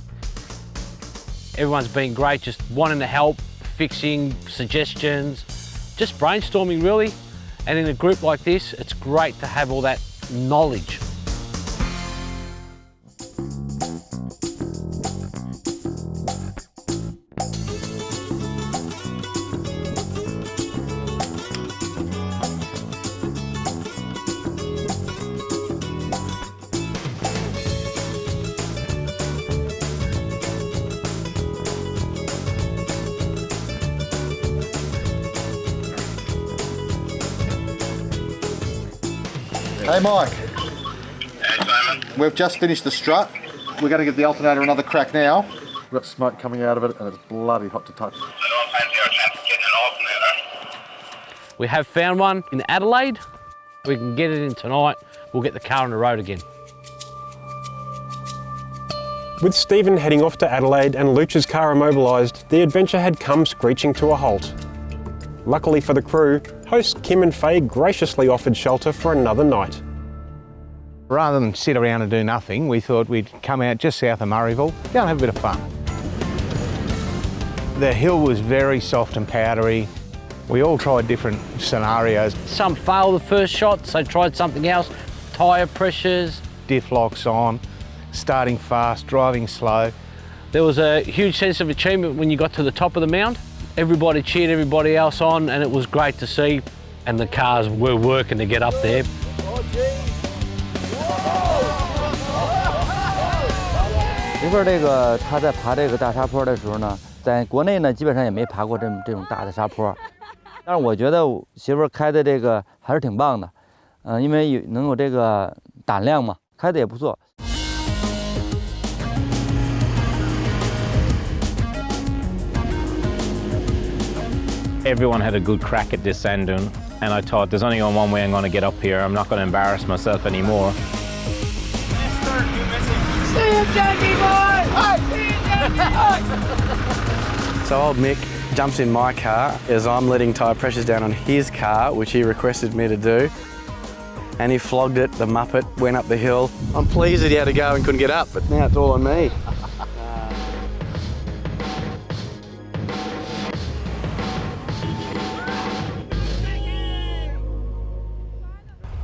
Everyone's been great, just wanting to help, fixing, suggestions, just brainstorming really. And in a group like this, it's great to have all that knowledge. Hey Mike, we've just finished the strut. We're going to give the alternator another crack now. We've got smoke coming out of it and it's bloody hot to touch. We have found one in Adelaide. We can get it in tonight. We'll get the car on the road again. With Stephen heading off to Adelaide and Luch's car immobilised, the adventure had come screeching to a halt. Luckily for the crew, hosts Kim and Faye graciously offered shelter for another night. Rather than sit around and do nothing, we thought we'd come out just south of Murrayville, go and have a bit of fun. The hill was very soft and powdery. We all tried different scenarios. Some failed the first shot, so tried something else. Tyre pressures. Diff locks on, starting fast, driving slow. There was a huge sense of achievement when you got to the top of the mound. Everybody cheered everybody else on and it was great to see, and the cars were working to get up there. 媳妇儿这个她在爬这个大沙坡的时候呢，在国内呢基本上也没爬过这种大的沙坡，但是我觉得媳妇儿开的这个还是挺棒的，因为能有这个胆量嘛，开得也不错。 Everyone had a good crack at this sand dune, and I thought there's only one way I'm going to get up here. I'm not going to embarrass myself anymore. So old Mick jumps in my car as I'm letting tyre pressures down on his car, which he requested me to do. And he flogged it, the Muppet, went up the hill. I'm pleased that he had to go and couldn't get up, but now it's all on me.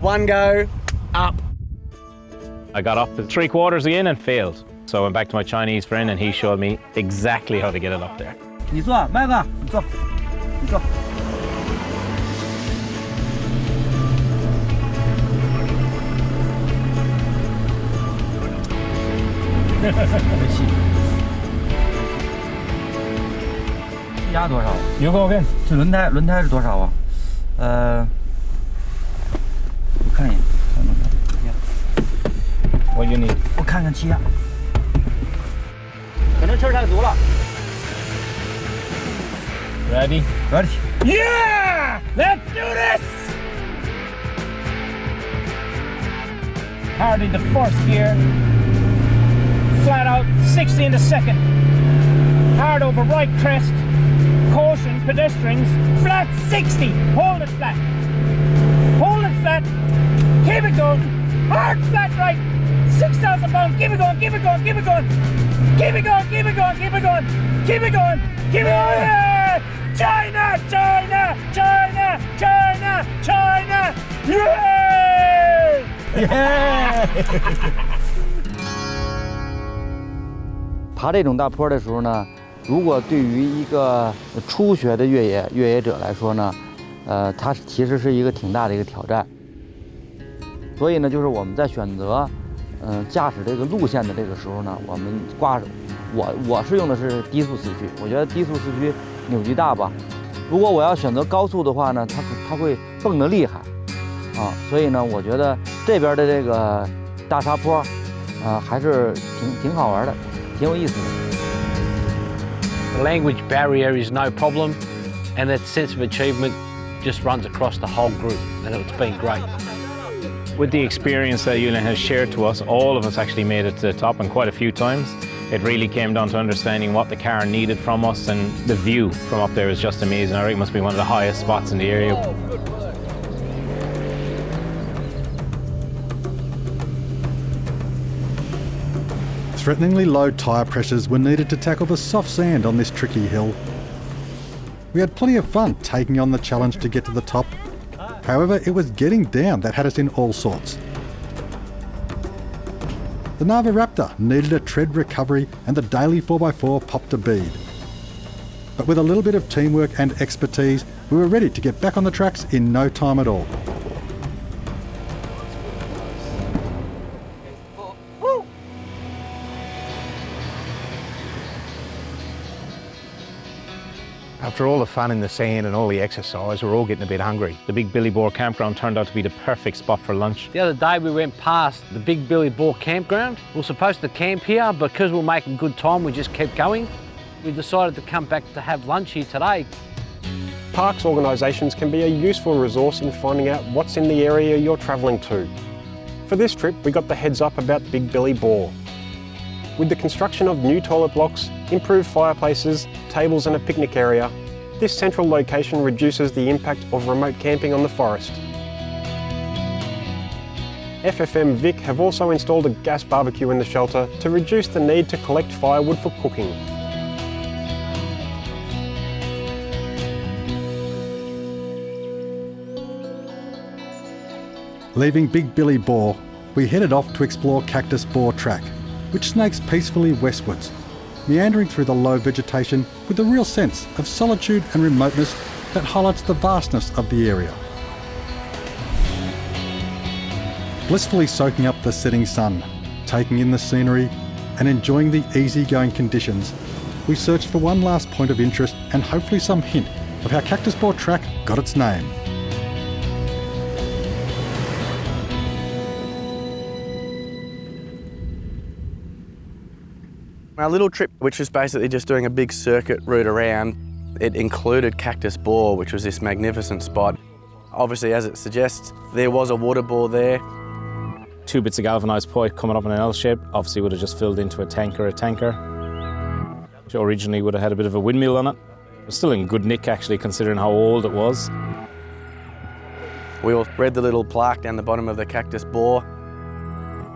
One go, up. I got up to 3/4 again and failed. So I went back to my Chinese friend and he showed me exactly how to get it up there. 你坐，麦哥，你坐，你坐。没戏。压多少？You go again. 这轮胎是多少啊？我看一眼，看轮胎。What you need? 我看看气压。可能气儿太足了。 Ready? Ready. Yeah! Let's do this! Hard into first gear. Flat out, 60 in the second. Hard over right crest. Caution, pedestrians. Flat 60. Hold it flat. Hold it flat. Keep it going. Hard flat right. 6,000 pounds. Keep it going, keep it going, keep it going. Keep it going, keep it going, keep it going. Keep it going. Keep it going. Yeah! China, China, China, China, China. Yeah! Yeah! 爬这种大坡的时候呢，如果对于一个初学的越野者来说呢，它其实是一个挺大的一个挑战。所以呢，就是我们在选择驾驶这个路线的这个时候呢，我们我是用的是低速四驱，我觉得低速四驱扭矩大吧。如果我要选择高速的话呢，它会蹦得厉害啊，所以呢，我觉得这边的这个大沙坡还是挺好玩的，挺有意思的。The language barrier is no problem, and that sense of achievement just runs across the whole group, and it's been great. With the experience that Yulin has shared to us, all of us actually made it to the top and quite a few times. It really came down to understanding what the car needed from us, and the view from up there is just amazing. I think it must be one of the highest spots in the area. Threateningly low tyre pressures were needed to tackle the soft sand on this tricky hill. We had plenty of fun taking on the challenge to get to the top. However, it was getting down that had us in all sorts. The Nava Raptor needed a tread recovery and the daily 4x4 popped a bead. But with a little bit of teamwork and expertise, we were ready to get back on the tracks in no time at all. After all the fun in the sand and all the exercise, we're all getting a bit hungry. The Big Billy Boar campground turned out to be the perfect spot for lunch. The other day we went past the Big Billy Boar campground. We were supposed to camp here, but because we were making good time, we just kept going. We decided to come back to have lunch here today. Parks organisations can be a useful resource in finding out what's in the area you're travelling to. For this trip, we got the heads up about Big Billy Boar. With the construction of new toilet blocks, improved fireplaces, tables and a picnic area, this central location reduces the impact of remote camping on the forest. FFM Vic have also installed a gas barbecue in the shelter to reduce the need to collect firewood for cooking. Leaving Big Billy Boar, we headed off to explore Cactus Boar Track, which snakes peacefully westwards, meandering through the low vegetation with a real sense of solitude and remoteness that highlights the vastness of the area. Blissfully soaking up the setting sun, taking in the scenery and enjoying the easygoing conditions, we searched for one last point of interest and hopefully some hint of how Cactus Boar Track got its name. Our little trip, which was basically just doing a big circuit route around, it included Cactus Bore, which was this magnificent spot. Obviously, as it suggests, there was a water bore there. 2 bits of galvanised pipe coming up in an L shape, obviously would have just filled into a tanker. Which originally would have had a bit of a windmill on it. It was still in good nick actually, considering how old it was. We all read the little plaque down the bottom of the Cactus Bore.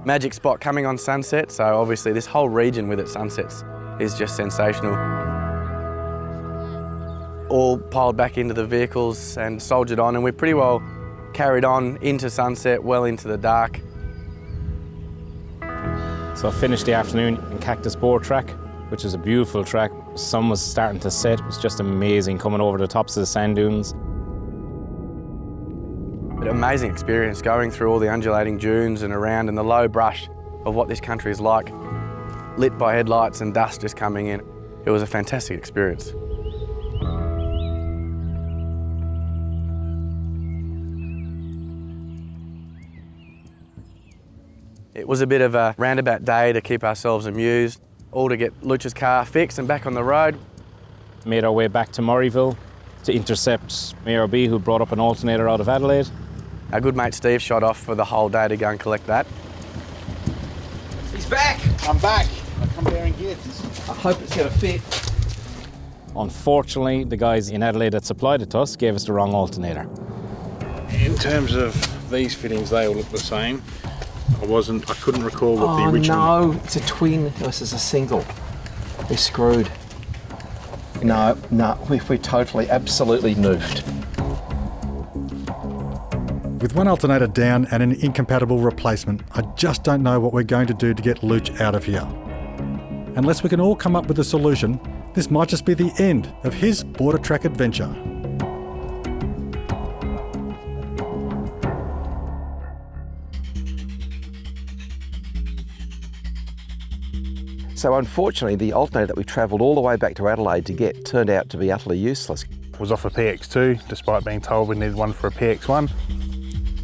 Magic spot coming on sunset, so obviously this whole region with its sunsets is just sensational. All piled back into the vehicles and soldiered on, and we pretty well carried on into sunset, well into the dark. So I finished the afternoon in Cactus Bore track, which is a beautiful track. The sun was starting to set. It was just amazing coming over the tops of the sand dunes. An amazing experience going through all the undulating dunes and around in the low brush of what this country is like, lit by headlights and dust just coming in. It was a fantastic experience. It was a bit of a roundabout day to keep ourselves amused, all to get Luch's car fixed and back on the road. Made our way back to Murrayville to intercept Mayor B, who brought up an alternator out of Adelaide. Our good mate Steve shot off for the whole day to go and collect that. He's back! I'm back. I come bearing gifts. I hope it's going to fit. Unfortunately, the guys in Adelaide that supplied it to us gave us the wrong alternator. In terms of these fittings, they all look the same. I couldn't recall what the original... Oh no, it's a twin versus a single. We're screwed. No, we're totally, absolutely noofed. With one alternator down and an incompatible replacement, I just don't know what we're going to do to get Luch out of here. Unless we can all come up with a solution, this might just be the end of his border track adventure. So unfortunately, the alternator that we travelled all the way back to Adelaide to get turned out to be utterly useless. Was off a PX2, despite being told we needed one for a PX1.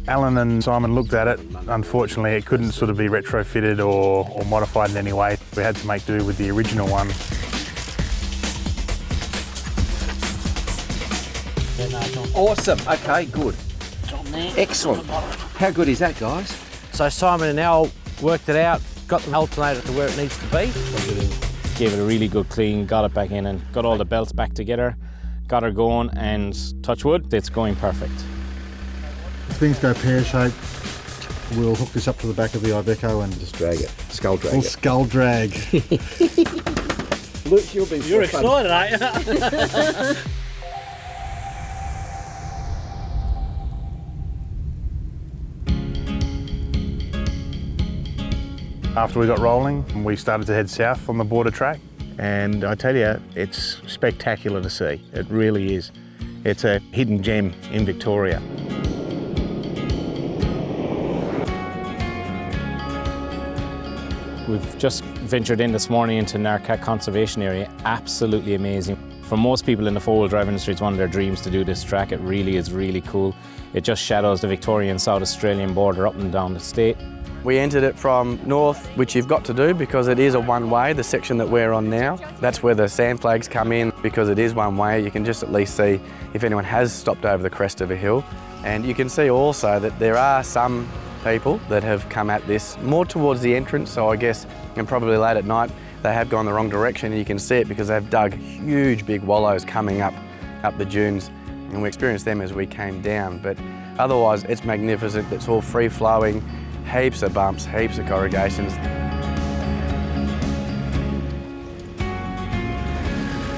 Alan and Simon looked at it. Unfortunately, it couldn't sort of be retrofitted or modified in any way. We had to make do with the original one. Awesome, okay, good. Excellent. How good is that, guys? So Simon and Al worked it out, got the alternator to where it needs to be. Gave it a really good clean, got it back in and got all the belts back together, got her going, and touch wood, it's going perfect. If things go pear-shaped, we'll hook this up to the back of the Iveco and just Drag it. Skull drag we'll it. skull drag. Luke, you're excited, aren't you? After we got rolling, we started to head south on the border track, and I tell you, it's spectacular to see. It really is. It's a hidden gem in Victoria. We've just ventured in this morning into Narcat Conservation Area. Absolutely amazing. For most people in the four-wheel drive industry, it's one of their dreams to do this track. It really is really cool. It just shadows the Victorian South Australian border up and down the state. We entered it from north, which you've got to do because it is a one-way, the section that we're on now. That's where the sand flags come in because it is one way. You can just at least see if anyone has stopped over the crest of a hill. And you can see also that there are some people that have come at this more towards the entrance, so I guess, and probably late at night, they have gone the wrong direction, and you can see it because they've dug huge big wallows coming up the dunes, and we experienced them as we came down. But otherwise, it's magnificent. It's all free-flowing, heaps of bumps, heaps of corrugations.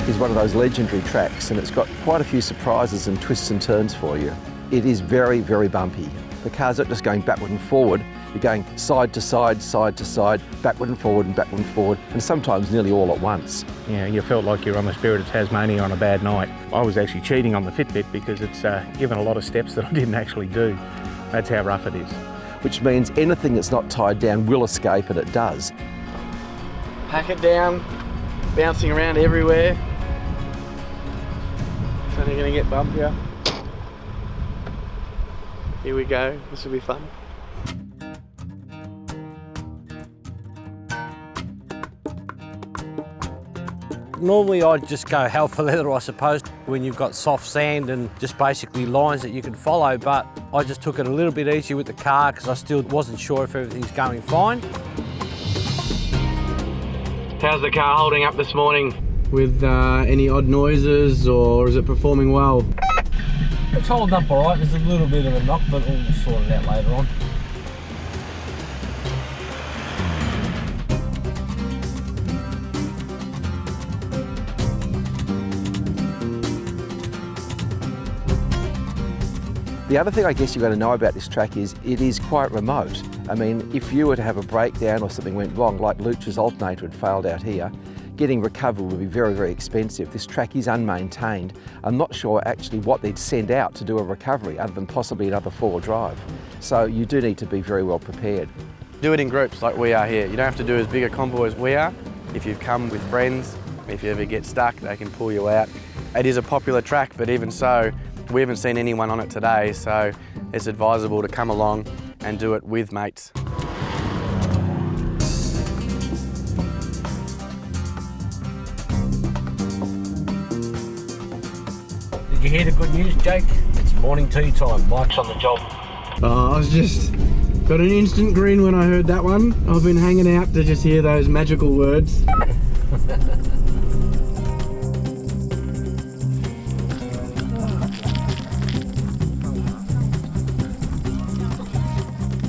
Is one of those legendary tracks, and it's got quite a few surprises and twists and turns for you. It is very, very bumpy. The car's not just going backward and forward, you're going side to side, backward and forward, and sometimes nearly all at once. Yeah, you felt like you're on the Spirit of Tasmania on a bad night. I was actually cheating on the Fitbit because it's given a lot of steps that I didn't actually do. That's how rough it is. Which means anything that's not tied down will escape, and it does. Pack it down, bouncing around everywhere. It's only going to get bumpier. Here we go, this will be fun. Normally I'd just go hell for leather, I suppose, when you've got soft sand and just basically lines that you can follow, but I just took it a little bit easier with the car because I still wasn't sure if everything's going fine. How's the car holding up this morning? With any odd noises, or is it performing well? It's holding up all right. There's a little bit of a knock, but we'll sort it out later on. The other thing I guess you've got to know about this track is it is quite remote. I mean, if you were to have a breakdown or something went wrong, like Luch's alternator had failed out here, getting recovery would be very, very expensive. This track is unmaintained. I'm not sure actually what they'd send out to do a recovery other than possibly another four-wheel drive. So you do need to be very well prepared. Do it in groups like we are here. You don't have to do as big a convoy as we are. If you've come with friends, if you ever get stuck, they can pull you out. It is a popular track, but even so, we haven't seen anyone on it today, so it's advisable to come along and do it with mates. Did you hear the good news, Jake? It's morning tea time. Mike's on the job. Oh, I was just got an instant grin when I heard that one. I've been hanging out to just hear those magical words.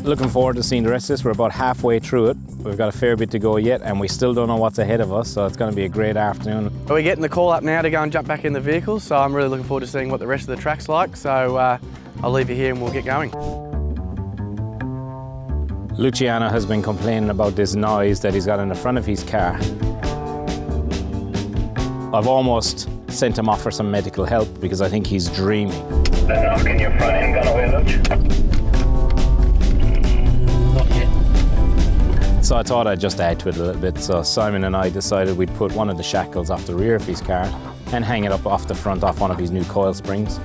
Looking forward to seeing the rest of this. We're about halfway through it. We've got a fair bit to go yet, and we still don't know what's ahead of us, so it's going to be a great afternoon. We're getting the call up now to go and jump back in the vehicle, so I'm really looking forward to seeing what the rest of the track's like. So I'll leave you here and we'll get going. Luciano has been complaining about this noise that he's got in the front of his car. I've almost sent him off for some medical help because I think he's dreaming. The knock in your front end gone away, Luch? So I thought I'd just add to it a little bit. So Simon and I decided we'd put one of the shackles off the rear of his car and hang it up off the front off one of his new coil springs.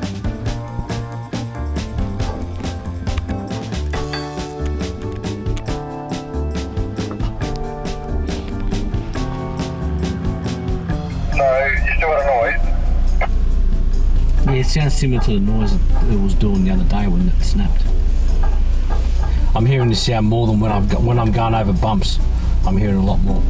So, you still got a noise? Yeah, it sounds similar to the noise it was doing the other day when it snapped. I'm hearing this sound more than when I'm going over bumps. I'm hearing a lot more.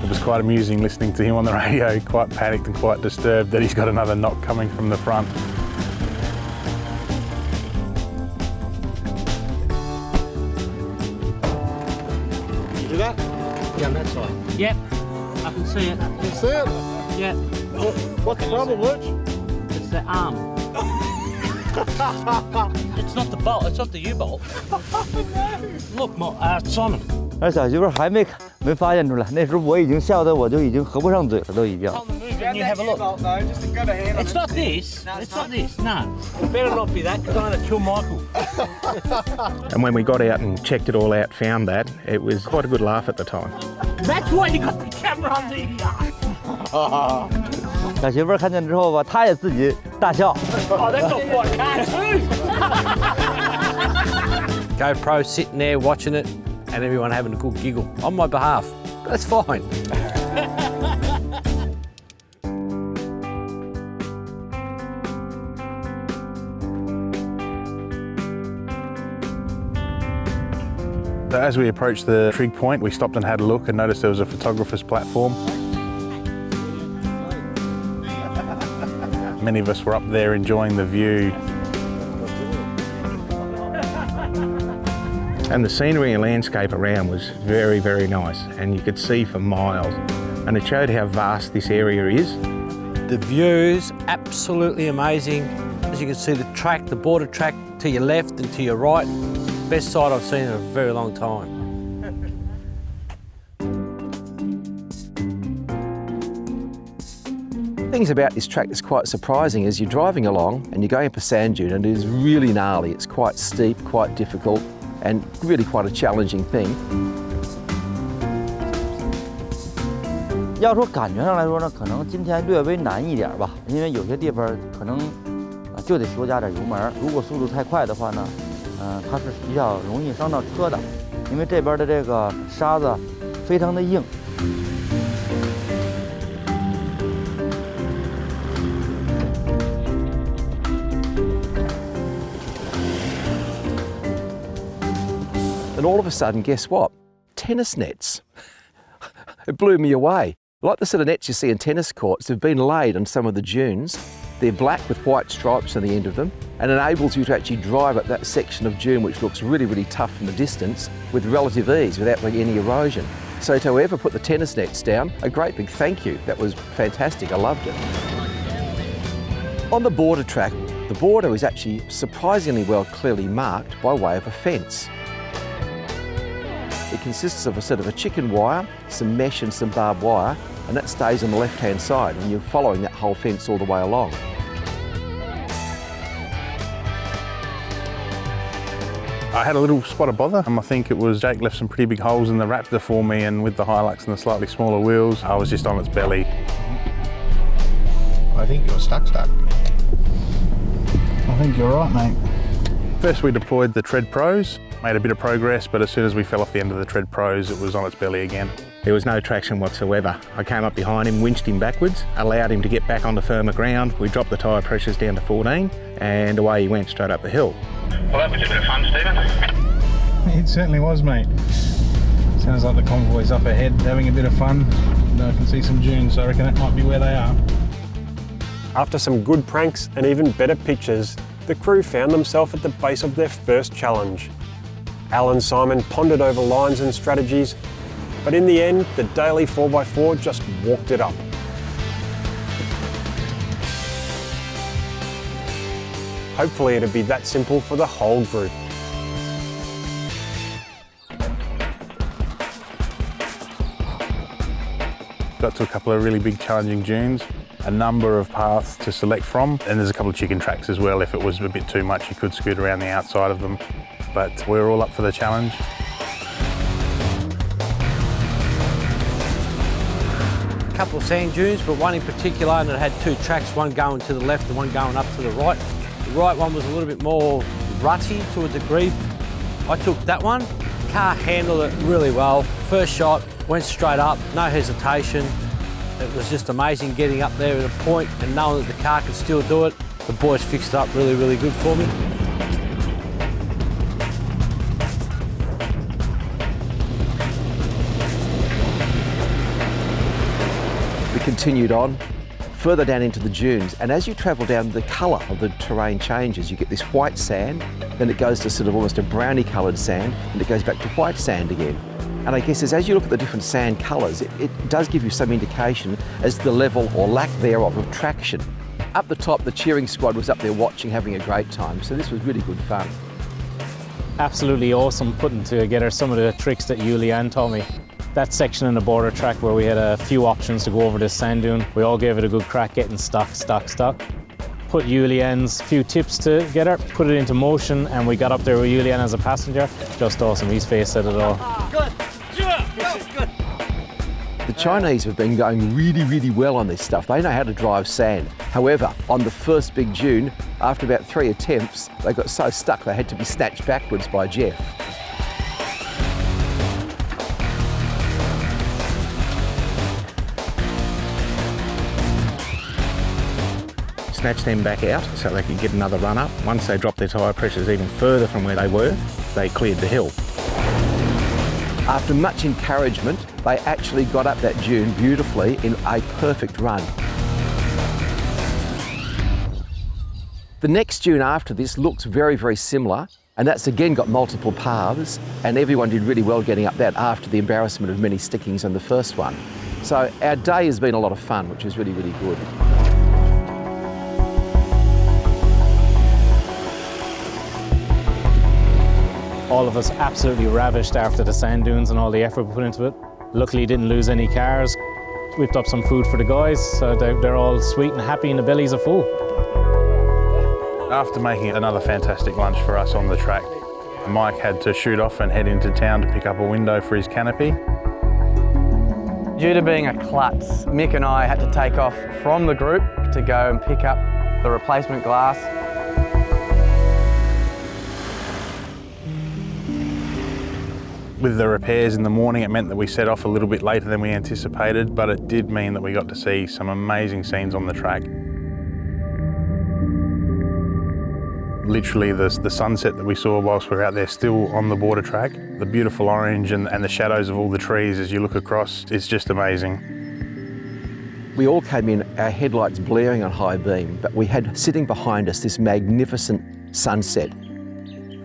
It was quite amusing listening to him on the radio, quite panicked and quite disturbed that he's got another knock coming from the front. You do that? Yeah, on that side. Yep, I can see it. You see it? Yeah. What's the problem, Luch? It's the arm. It's not the bolt, it's not the U-bolt. Look, Simon. 而小媳妇还没发现出来，那时候我已经笑得我就已经合不上嘴了，都已经。 Can you have a look? It's not this. It's not this. No. It better not be that because I'm going to kill Michael. And when we got out and checked it all out, found that, it was quite a good laugh at the time. That's why you got the camera on the 小媳妇看见之后吧，她也自己大笑。Oh, that's not what cartoon. GoPro sitting there watching it and everyone having a good giggle on my behalf. That's fine. So as we approached the trig point, we stopped and had a look and noticed there was a photographer's platform. Many of us were up there enjoying the view. And the scenery and landscape around was very, very nice, and you could see for miles. And it showed how vast this area is. The view's absolutely amazing. As you can see, the track, the border track to your left and to your right. Best sight I've seen in a very long time. Things about this track that's quite surprising is you're driving along and you're going up a sand dune and it is really gnarly. It's quite steep, quite difficult, and really quite a challenging thing. 要说感觉上来说呢，可能今天略微难一点吧，因为有些地方可能就得多加点油门。如果速度太快的话呢，它是比较容易伤到车的。因为这边的这个沙子非常的硬。 And all of a sudden, guess what? Tennis nets. It blew me away. Like the sort of nets you see in tennis courts, they've been laid on some of the dunes. They're black with white stripes on the end of them and enables you to actually drive up that section of dune which looks really, really tough from a distance with relative ease without any erosion. So to whoever put the tennis nets down, a great big thank you. That was fantastic, I loved it. On the border track, the border is actually surprisingly well clearly marked by way of a fence. It consists of a sort of a chicken wire, some mesh and some barbed wire, and that stays on the left-hand side, and you're following that whole fence all the way along. I had a little spot of bother. I think it was Jake left some pretty big holes in the Raptor for me, and with the Hilux and the slightly smaller wheels, I was just on its belly. I think you're stuck. I think you're right, mate. First we deployed the Tread Pros. Made a bit of progress, but as soon as we fell off the end of the Tread Pros, it was on its belly again. There was no traction whatsoever. I came up behind him, winched him backwards, allowed him to get back onto firmer ground. We dropped the tyre pressures down to 14, and away he went straight up the hill. Well, that was a bit of fun, Stephen. It certainly was, mate. Sounds like the convoy's up ahead, having a bit of fun. I can see some dunes, so I reckon that might be where they are. After some good pranks and even better pictures, the crew found themselves at the base of their first challenge. Al and Simon pondered over lines and strategies, but in the end, the daily 4x4 just walked it up. Hopefully it'd be that simple for the whole group. Got to a couple of really big challenging dunes, a number of paths to select from, and there's a couple of chicken tracks as well. If it was a bit too much, you could scoot around the outside of them. But we're all up for the challenge. A couple of sand dunes, but one in particular, and it had two tracks, one going to the left and one going up to the right. The right one was a little bit more rutty to a degree. I took that one. The car handled it really well. First shot, went straight up, no hesitation. It was just amazing getting up there at a point and knowing that the car could still do it. The boys fixed it up really, really good for me. We continued on, further down into the dunes, and as you travel down, the colour of the terrain changes. You get this white sand, then it goes to sort of almost a browny coloured sand, and it goes back to white sand again. And I guess as you look at the different sand colours, it does give you some indication as to the level or lack thereof of traction. Up the top, the cheering squad was up there watching, having a great time, so this was really good fun. Absolutely awesome putting together some of the tricks that Julian taught me. That section in the border track where we had a few options to go over this sand dune, we all gave it a good crack getting stuck. Put Julian's few tips together, put it into motion, and we got up there with Julian as a passenger. Just awesome, his face said it all. The Chinese have been going really, really well on this stuff. They know how to drive sand. However, on the first big dune, after about 3 attempts, they got so stuck they had to be snatched backwards by Jeff. Snatch them back out so they could get another run up. Once they dropped their tyre pressures even further from where they were, they cleared the hill. After much encouragement, they actually got up that dune beautifully in a perfect run. The next dune after this looks very, very similar, and that's again got multiple paths, and everyone did really well getting up that after the embarrassment of many stickings on the first one. So our day has been a lot of fun, which is really, really good. All of us absolutely ravished after the sand dunes and all the effort we put into it. Luckily didn't lose any cars. Whipped up some food for the guys, so they're all sweet and happy and the bellies are full. After making another fantastic lunch for us on the track, Mike had to shoot off and head into town to pick up a window for his canopy. Due to being a klutz, Mick and I had to take off from the group to go and pick up the replacement glass. With the repairs in the morning, it meant that we set off a little bit later than we anticipated, but it did mean that we got to see some amazing scenes on the track. Literally the sunset that we saw whilst we were out there still on the border track, the beautiful orange and the shadows of all the trees as you look across, it's just amazing. We all came in, our headlights blaring on high beam, but we had sitting behind us this magnificent sunset.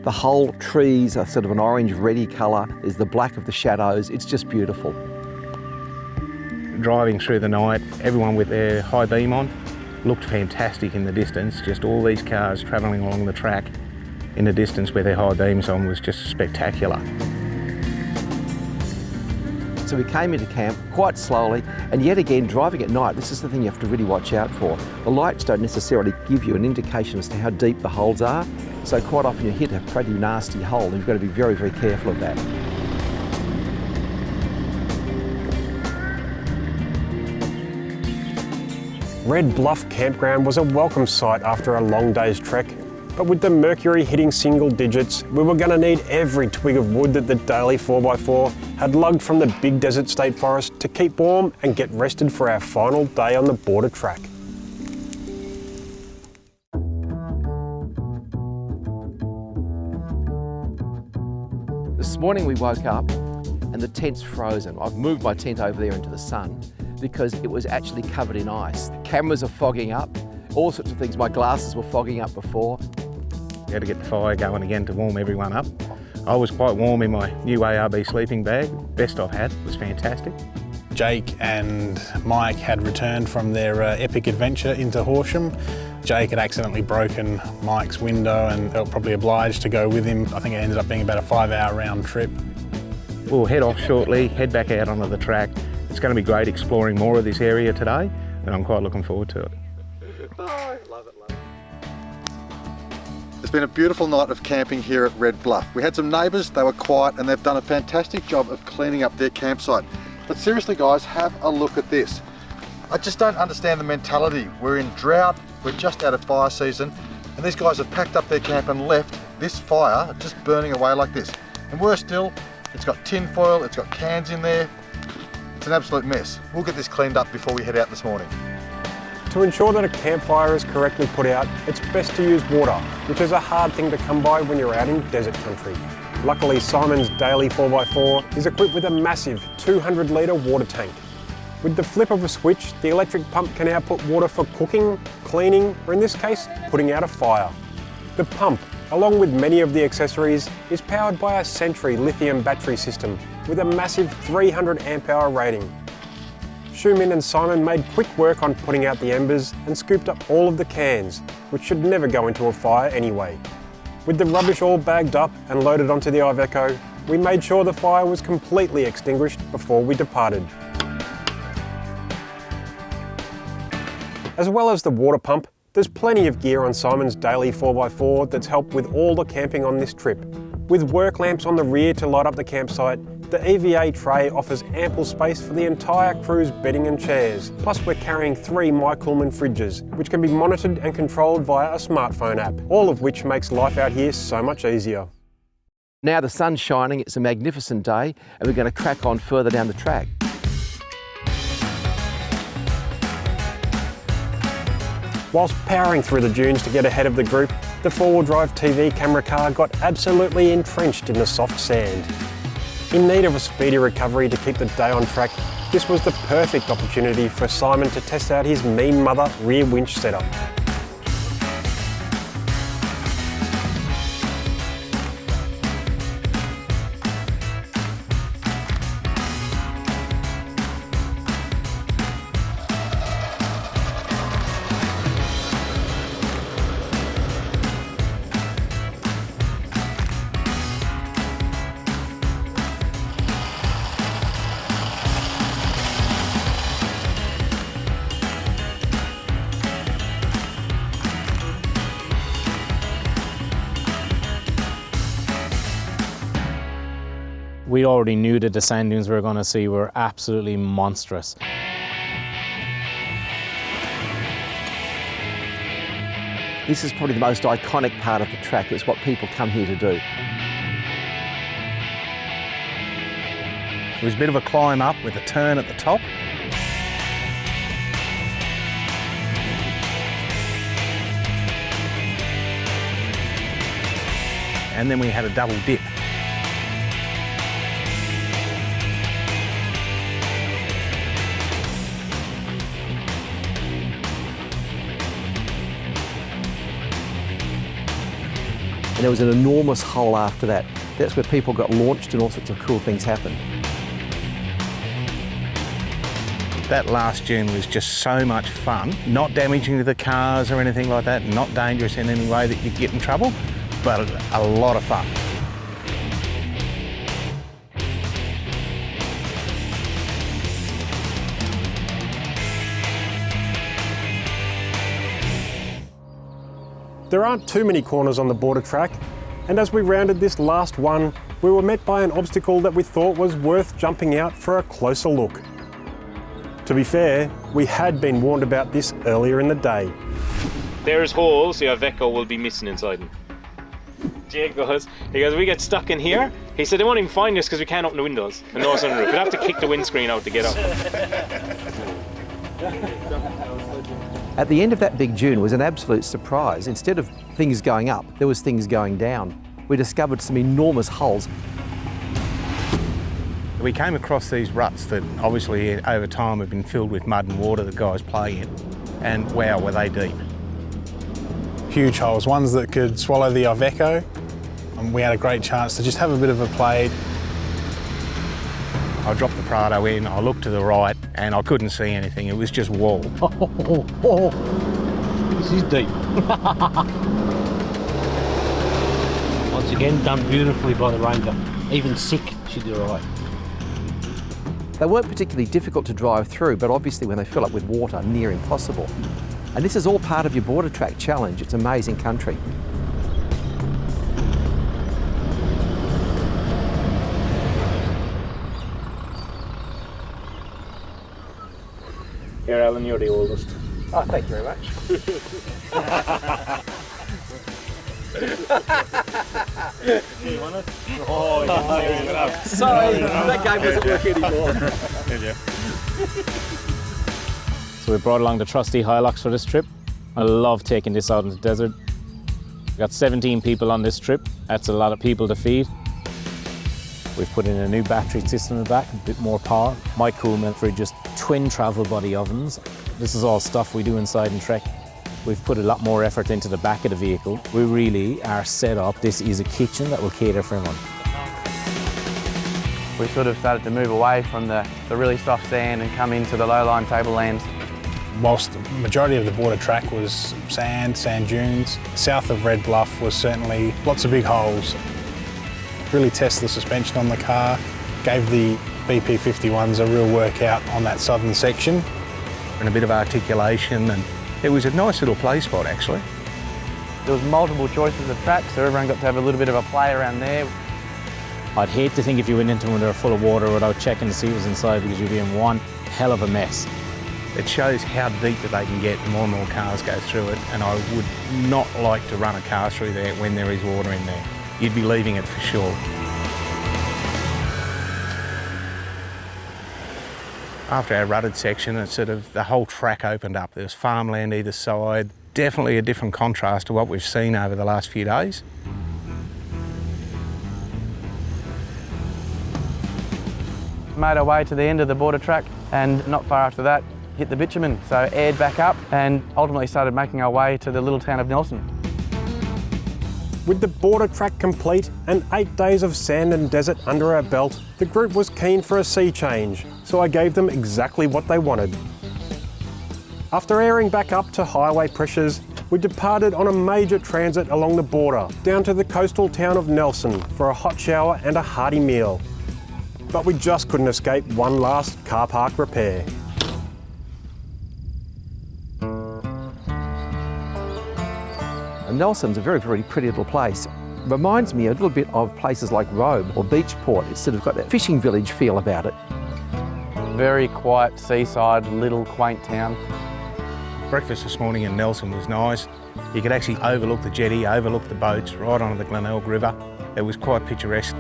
The whole trees are sort of an orange-reddy colour, there's the black of the shadows, it's just beautiful. Driving through the night, everyone with their high beam on, looked fantastic in the distance. Just all these cars travelling along the track in the distance with their high beams on was just spectacular. So we came into camp quite slowly, and yet again, driving at night, this is the thing you have to really watch out for. The lights don't necessarily give you an indication as to how deep the holes are, so quite often you hit a pretty nasty hole, and you've got to be very, very careful of that. Red Bluff Campground was a welcome sight after a long day's trek, but with the mercury hitting single digits, we were going to need every twig of wood that the daily 4x4 had lugged from the big desert state forest to keep warm and get rested for our final day on the border track. This morning we woke up and the tent's frozen. I've moved my tent over there into the sun because it was actually covered in ice. Cameras are fogging up, all sorts of things. My glasses were fogging up before. We had to get the fire going again to warm everyone up. I was quite warm in my new ARB sleeping bag. Best I've had, it was fantastic. Jake and Mike had returned from their epic adventure into Horsham. Jake had accidentally broken Mike's window and they were probably obliged to go with him. I think it ended up being about a 5-hour round trip. We'll head off shortly, head back out onto the track. It's going to be great exploring more of this area today, and I'm quite looking forward to it. Oh, love it, love it. It's been a beautiful night of camping here at Red Bluff. We had some neighbours, they were quiet, and they've done a fantastic job of cleaning up their campsite. But seriously guys, have a look at this. I just don't understand the mentality. We're in drought, we're just out of fire season, and these guys have packed up their camp and left this fire just burning away like this. And worse still, it's got tin foil, it's got cans in there. It's an absolute mess. We'll get this cleaned up before we head out this morning. To ensure that a campfire is correctly put out, it's best to use water, which is a hard thing to come by when you're out in desert country. Luckily, Simon's daily 4x4 is equipped with a massive 200-litre water tank. With the flip of a switch, the electric pump can output water for cooking, cleaning, or in this case, putting out a fire. The pump, along with many of the accessories, is powered by a Sentry lithium battery system with a massive 300 amp-hour rating. Shumin and Simon made quick work on putting out the embers and scooped up all of the cans, which should never go into a fire anyway. With the rubbish all bagged up and loaded onto the Iveco, we made sure the fire was completely extinguished before we departed. As well as the water pump, there's plenty of gear on Simon's daily 4x4 that's helped with all the camping on this trip. With work lamps on the rear to light up the campsite, the EVA tray offers ample space for the entire crew's bedding and chairs. Plus we're carrying 3 My Coolman fridges, which can be monitored and controlled via a smartphone app, all of which makes life out here so much easier. Now the sun's shining, it's a magnificent day, and we're going to crack on further down the track. Whilst powering through the dunes to get ahead of the group, the 4-wheel drive TV camera car got absolutely entrenched in the soft sand. In need of a speedy recovery to keep the day on track, this was the perfect opportunity for Simon to test out his Mean Mother rear winch setup. We already knew that the sand dunes we were going to see were absolutely monstrous. This is probably the most iconic part of the track. It's what people come here to do. It was a bit of a climb up with a turn at the top. And then we had a double dip. And there was an enormous hole after that. That's where people got launched and all sorts of cool things happened. That last dune was just so much fun. Not damaging to the cars or anything like that, not dangerous in any way that you'd get in trouble, but a lot of fun. There aren't too many corners on the border track, and as we rounded this last one, we were met by an obstacle that we thought was worth jumping out for a closer look. To be fair, we had been warned about this earlier in the day. There's holes your Iveco will be missing inside them. Jake goes, we get stuck in here. He said they won't even find us because we can't open the windows and no sunroof. We'd have to kick the windscreen out to get up. At the end of that big dune was an absolute surprise. Instead of things going up, there was things going down. We discovered some enormous holes. We came across these ruts that obviously over time have been filled with mud and water that guys play in, and wow, were they deep. Huge holes, ones that could swallow the Iveco. And we had a great chance to just have a bit of a play. I dropped the Prado in, I looked to the right, and I couldn't see anything. It was just wall. This is deep. Once again, done beautifully by the Ranger. Even sick, she did all right. They weren't particularly difficult to drive through, but obviously when they fill up with water, near impossible. And this is all part of your border track challenge. It's amazing country. Here, Alan, you're the oldest. Oh, thank you very much. Do you want it? Oh, sorry, that game doesn't work anymore. So we brought along the trusty Hilux for this trip. I love taking this out in the desert. We've got 17 people on this trip. That's a lot of people to feed. We've put in a new battery system in the back, a bit more power. My Coolman for just twin travel body ovens. This is all stuff we do inside and Trek. We've put a lot more effort into the back of the vehicle. We really are set up. This is a kitchen that will cater for everyone. We sort of started to move away from the really soft sand and come into the low-lying tablelands. Whilst the majority of the border track was sand dunes, south of Red Bluff was certainly lots of big holes. Really test the suspension on the car, gave the BP51s a real workout on that southern section. And a bit of articulation, and it was a nice little play spot actually. There was multiple choices of tracks, so everyone got to have a little bit of a play around there. I'd hate to think if you went into them and they were full of water without checking to see what was inside, because you'd be in one hell of a mess. It shows how deep that they can get, the more and more cars go through it, and I would not like to run a car through there when there is water in there. You'd be leaving it for sure. After our rutted section, it's sort of the whole track opened up. There was farmland either side. Definitely a different contrast to what we've seen over the last few days. Made our way to the end of the border track, and not far after that, hit the bitumen. So aired back up and ultimately started making our way to the little town of Nelson. With the border track complete and 8 days of sand and desert under our belt, the group was keen for a sea change, so I gave them exactly what they wanted. After airing back up to highway pressures, we departed on a major transit along the border, down to the coastal town of Nelson for a hot shower and a hearty meal. But we just couldn't escape one last car park repair. Nelson's a very, very pretty little place. Reminds me a little bit of places like Robe or Beachport. It's sort of got that fishing village feel about it. Very quiet, seaside, little quaint town. Breakfast this morning in Nelson was nice. You could actually overlook the jetty, overlook the boats, right onto the Glenelg River. It was quite picturesque.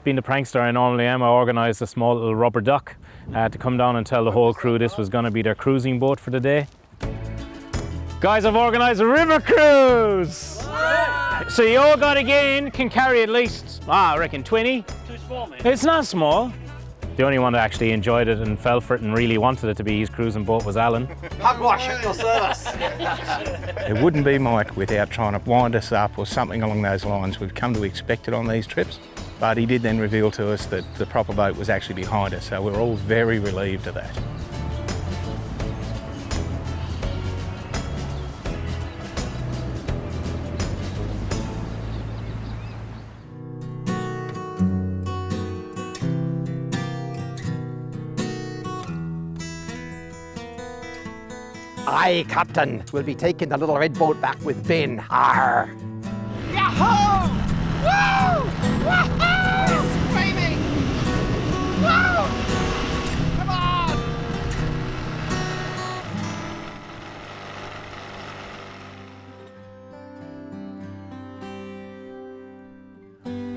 Being the prankster I normally am, I organised a small little rubber duck to come down and tell the whole crew this was going to be their cruising boat for the day. Guys, I've organised a river cruise! So you all got again can carry at least, I reckon 20. Too small, man. It's not small. The only one that actually enjoyed it and fell for it and really wanted it to be his cruising boat was Alan. Hugwash at your service. It wouldn't be Mike without trying to wind us up or something along those lines. We've come to expect it on these trips. But he did then reveal to us that the proper boat was actually behind us, so we're all very relieved of that. Aye, Captain. We'll be taking the little red boat back with Ben. Arr! Yahoo! Woo! Woohoo! Screaming! Woo! Come on!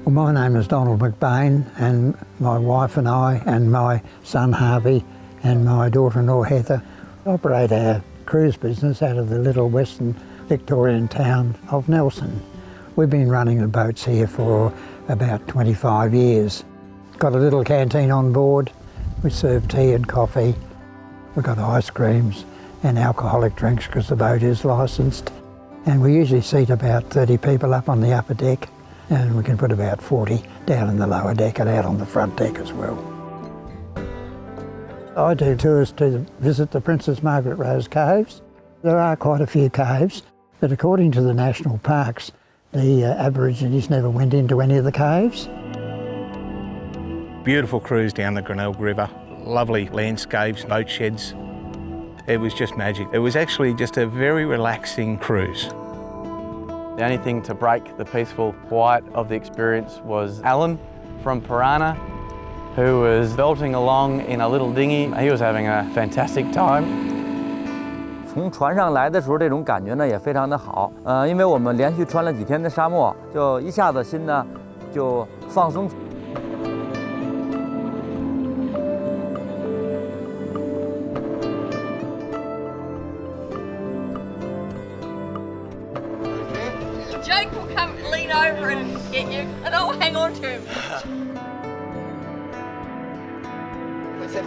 Well, my name is Donald McBain, and my wife and I and my son Harvey and my daughter-in-law Heather operate our cruise business out of the little western Victorian town of Nelson. We've been running the boats here for about 25 years. Got a little canteen on board. We serve tea and coffee. We've got ice creams and alcoholic drinks because the boat is licensed. And we usually seat about 30 people up on the upper deck, and we can put about 40 down in the lower deck and out on the front deck as well. I do tours to visit the Princess Margaret Rose Caves. There are quite a few caves, but according to the national parks, the Aborigines never went into any of the caves. Beautiful cruise down the Glenelg River, lovely landscapes, boat sheds. It was just magic. It was actually just a very relaxing cruise. The only thing to break the peaceful quiet of the experience was Alan from Piranha, who was belting along in a little dinghy. He was having a fantastic time. 从船上来的时候，这种感觉呢也非常的好。因为我们连续穿了几天的沙漠，就一下子心呢就放松。Jake will come lean over and get you, and I'll hang on to him.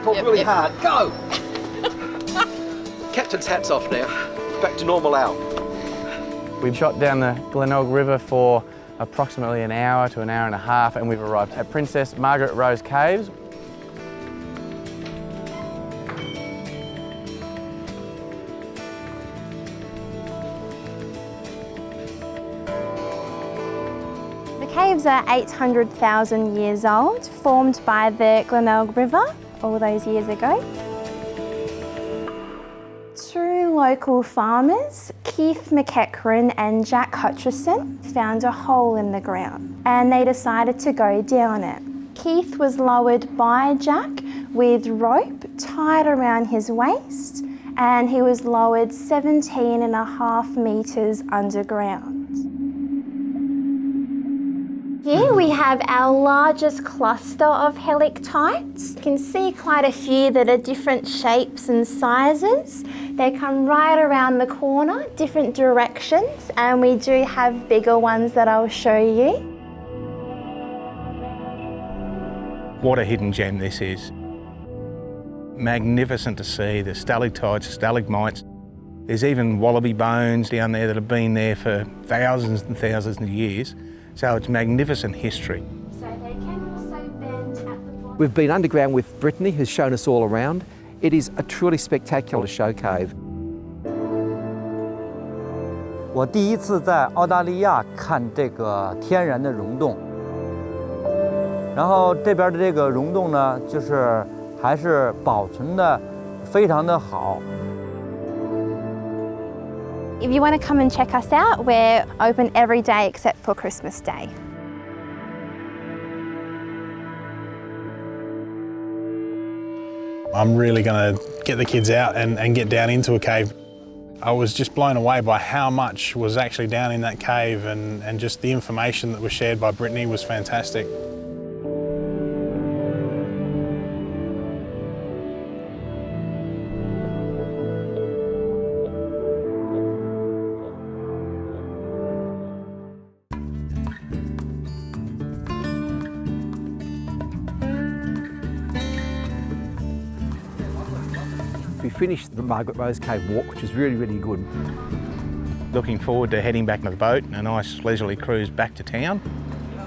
Pull really hard. Go! Captain's hat's off now. Back to normal Al. We shot down the Glenelg River for approximately an hour to an hour and a half, and we've arrived at Princess Margaret Rose Caves. The caves are 800,000 years old, formed by the Glenelg River all those years ago. Two local farmers, Keith McEachran and Jack Hutchison, found a hole in the ground and they decided to go down it. Keith was lowered by Jack with rope tied around his waist, and he was lowered 17.5 metres underground. Here we have our largest cluster of helictites. You can see quite a few that are different shapes and sizes. They come right around the corner, different directions, and we do have bigger ones that I'll show you. What a hidden gem this is. Magnificent to see, the stalactites, stalagmites. There's even wallaby bones down there that have been there for thousands and thousands of years. So it's magnificent history. We've been underground with Brittany, who's shown us all around. It is a truly spectacular show cave. 我第一次在澳大利亚看这个天然的溶洞，然后这边的这个溶洞呢，就是还是保存的非常的好。 If you want to come and check us out, we're open every day except for Christmas Day. I'm really going to get the kids out and get down into a cave. I was just blown away by how much was actually down in that cave, and just the information that was shared by Brittany was fantastic. we finished the Margaret Rose Cave walk, which was really, really good. Looking forward to heading back to the boat and a nice leisurely cruise back to town.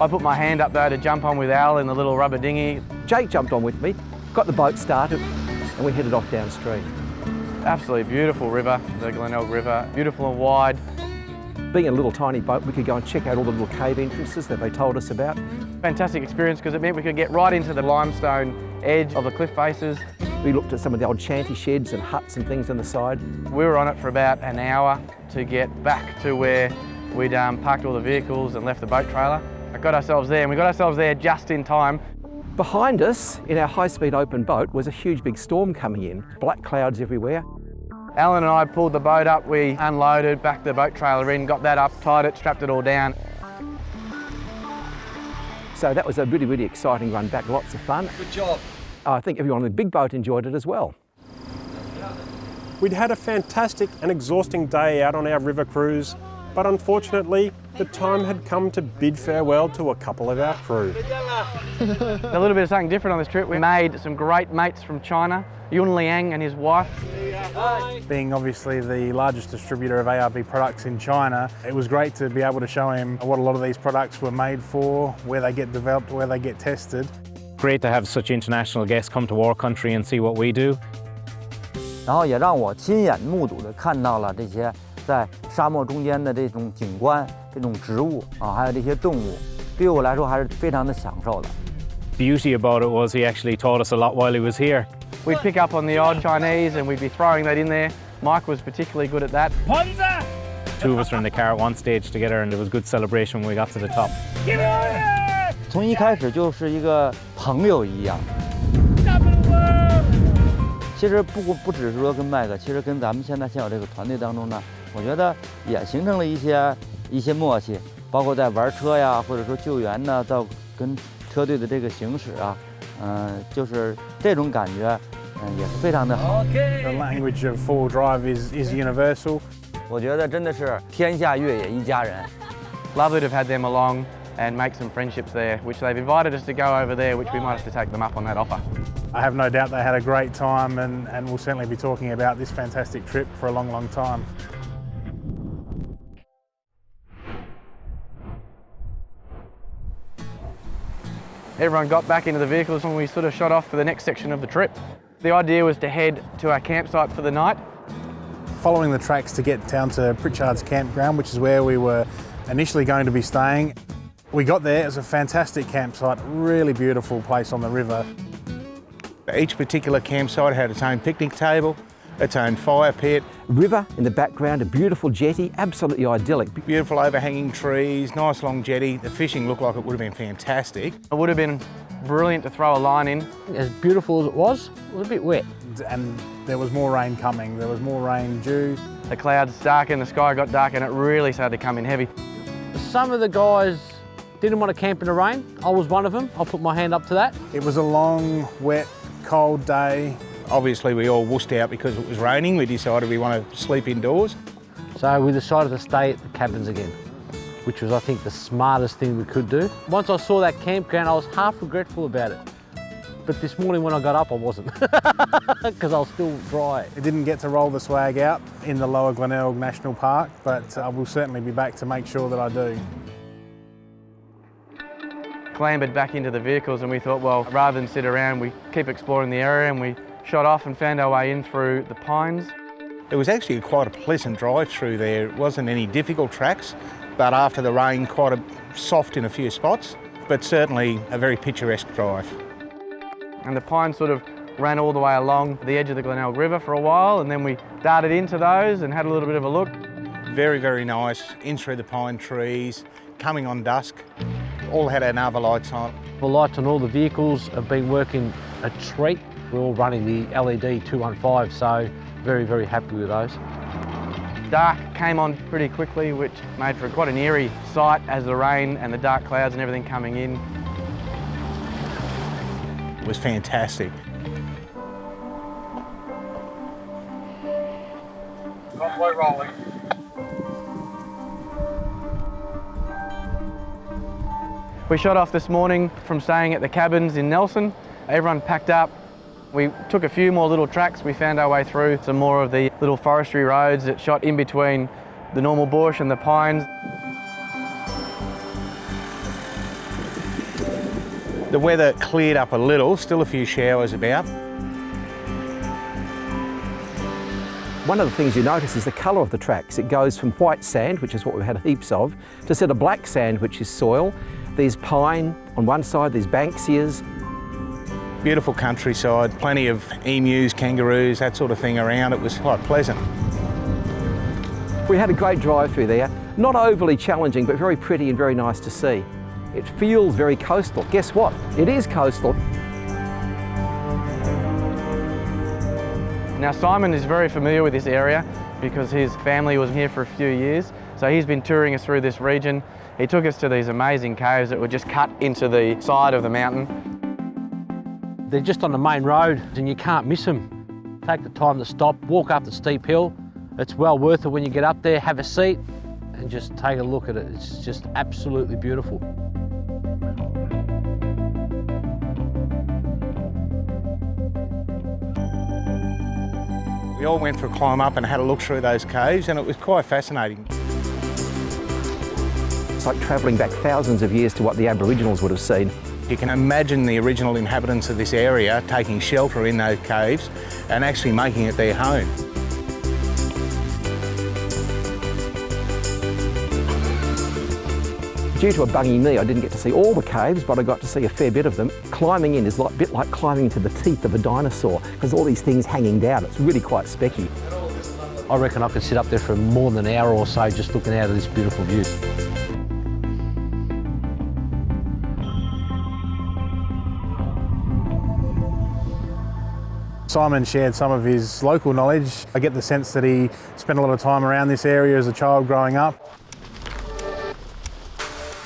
I put my hand up though to jump on with Al in the little rubber dinghy. Jake jumped on with me, got the boat started, and we headed off downstream. Absolutely beautiful river, the Glenelg River, beautiful and wide. Being a little tiny boat, we could go and check out all the little cave entrances that they told us about. Fantastic experience because it meant we could get right into the limestone edge of the cliff faces. We looked at some of the old shanty sheds and huts and things on the side. We were on it for about an hour to get back to where we'd parked all the vehicles and left the boat trailer. I got ourselves there, and we got ourselves there just in time. Behind us, in our high-speed open boat, was a huge big storm coming in. Black clouds everywhere. Alan and I pulled the boat up, we unloaded, backed the boat trailer in, got that up, tied it, strapped it all down. So that was a really, really exciting run back, lots of fun. Good job. I think everyone on the big boat enjoyed it as well. We'd had a fantastic and exhausting day out on our river cruise, but unfortunately, the time had come to bid farewell to a couple of our crew. A little bit of something different on this trip. We made some great mates from China, Yun Liang and his wife. Being obviously the largest distributor of ARB products in China, it was great to be able to show him what a lot of these products were made for, where they get developed, where they get tested. Great to have such international guests come to our country and see what we do. 然后也让我亲眼目睹地看到了这些在沙漠中间的这种景观、这种植物啊，还有这些动物，对我来说还是非常的享受的。Beauty about it was he actually taught us a lot while he was here. We'd pick up on the odd Chinese and we'd be throwing that in there. Mike was particularly good at that. Two of us were in the car at one stage together, and there was good celebration when we got to the top. 从一开始就是一个朋友一样。其实不只是说跟麦克，其实跟咱们现有这个团队当中呢，我觉得也形成了一些默契，包括在玩车呀，或者说救援呢，到跟车队的这个行驶啊，就是这种感觉，也是非常的好。The language of four-wheel drive is universal. 我觉得真的是天下越野一家人。Lovely to have had them along and make some friendships there, which they've invited us to go over there, which we might have to take them up on that offer. I have no doubt they had a great time and we'll certainly be talking about this fantastic trip for a long, long time. Everyone got back into the vehicles and we sort of shot off for the next section of the trip. The idea was to head to our campsite for the night. Following the tracks to get down to Pritchard's campground, which is where we were initially going to be staying. We got there, it was a fantastic campsite, really beautiful place on the river. Each particular campsite had its own picnic table, its own fire pit. River in the background, a beautiful jetty, absolutely idyllic. Beautiful overhanging trees, nice long jetty. The fishing looked like it would have been fantastic. It would have been brilliant to throw a line in. As beautiful as it was a bit wet. And there was more rain coming, there was more rain due. The clouds darkened, the sky got dark and it really started to come in heavy. Some of the guys didn't want to camp in the rain. I was one of them. I'll put my hand up to that. It was a long, wet, cold day. Obviously we all wussed out because it was raining. We decided we want to sleep indoors. So we decided to stay at the cabins again, which was, I think, the smartest thing we could do. Once I saw that campground, I was half regretful about it. But this morning when I got up, I wasn't, because I was still dry. I didn't get to roll the swag out in the Lower Glenelg National Park, but I will certainly be back to make sure that I do. Clambered back into the vehicles and we thought, well, rather than sit around, we keep exploring the area, and we shot off and found our way in through the pines. It was actually quite a pleasant drive through there. It wasn't any difficult tracks, but after the rain, quite soft in a few spots, but certainly a very picturesque drive. And the pines sort of ran all the way along the edge of the Glenelg River for a while, and then we darted into those and had a little bit of a look. Very, very nice, in through the pine trees, coming on dusk. All had our Nava lights on. The lights on all the vehicles have been working a treat. We're all running the LED 215, so very, very happy with those. Dark came on pretty quickly, which made for quite an eerie sight as the rain and the dark clouds and everything coming in. It was fantastic. Convoy rolling. We shot off this morning from staying at the cabins in Nelson. Everyone packed up, We took a few more little tracks. We found our way through some more of the little forestry roads that shot in between the normal bush and the pines. The weather cleared up a little, still a few showers about. One of the things you notice is the colour of the tracks. It goes from white sand, which is what we've had heaps of, to sort of black sand, which is soil. There's pine on one side, there's banksias. Beautiful countryside, plenty of emus, kangaroos, that sort of thing around. It was quite pleasant. We had a great drive through there. Not overly challenging, but very pretty and very nice to see. It feels very coastal. Guess what? It is coastal. Now Simon is very familiar with this area because his family was here for a few years. So he's been touring us through this region. He took us to these amazing caves that were just cut into the side of the mountain. They're just on the main road and you can't miss them. Take the time to stop, walk up the steep hill. It's well worth it when you get up there, have a seat and just take a look at it. It's just absolutely beautiful. We all went for a climb up and had a look through those caves and it was quite fascinating. It's like travelling back thousands of years to what the Aboriginals would have seen. You can imagine the original inhabitants of this area taking shelter in those caves and actually making it their home. Due to a bungy knee, I didn't get to see all the caves, but I got to see a fair bit of them. Climbing in is a bit like climbing into the teeth of a dinosaur, because all these things hanging down. It's really quite specky. I reckon I could sit up there for more than an hour or so just looking out at this beautiful view. Simon shared some of his local knowledge. I get the sense that he spent a lot of time around this area as a child growing up.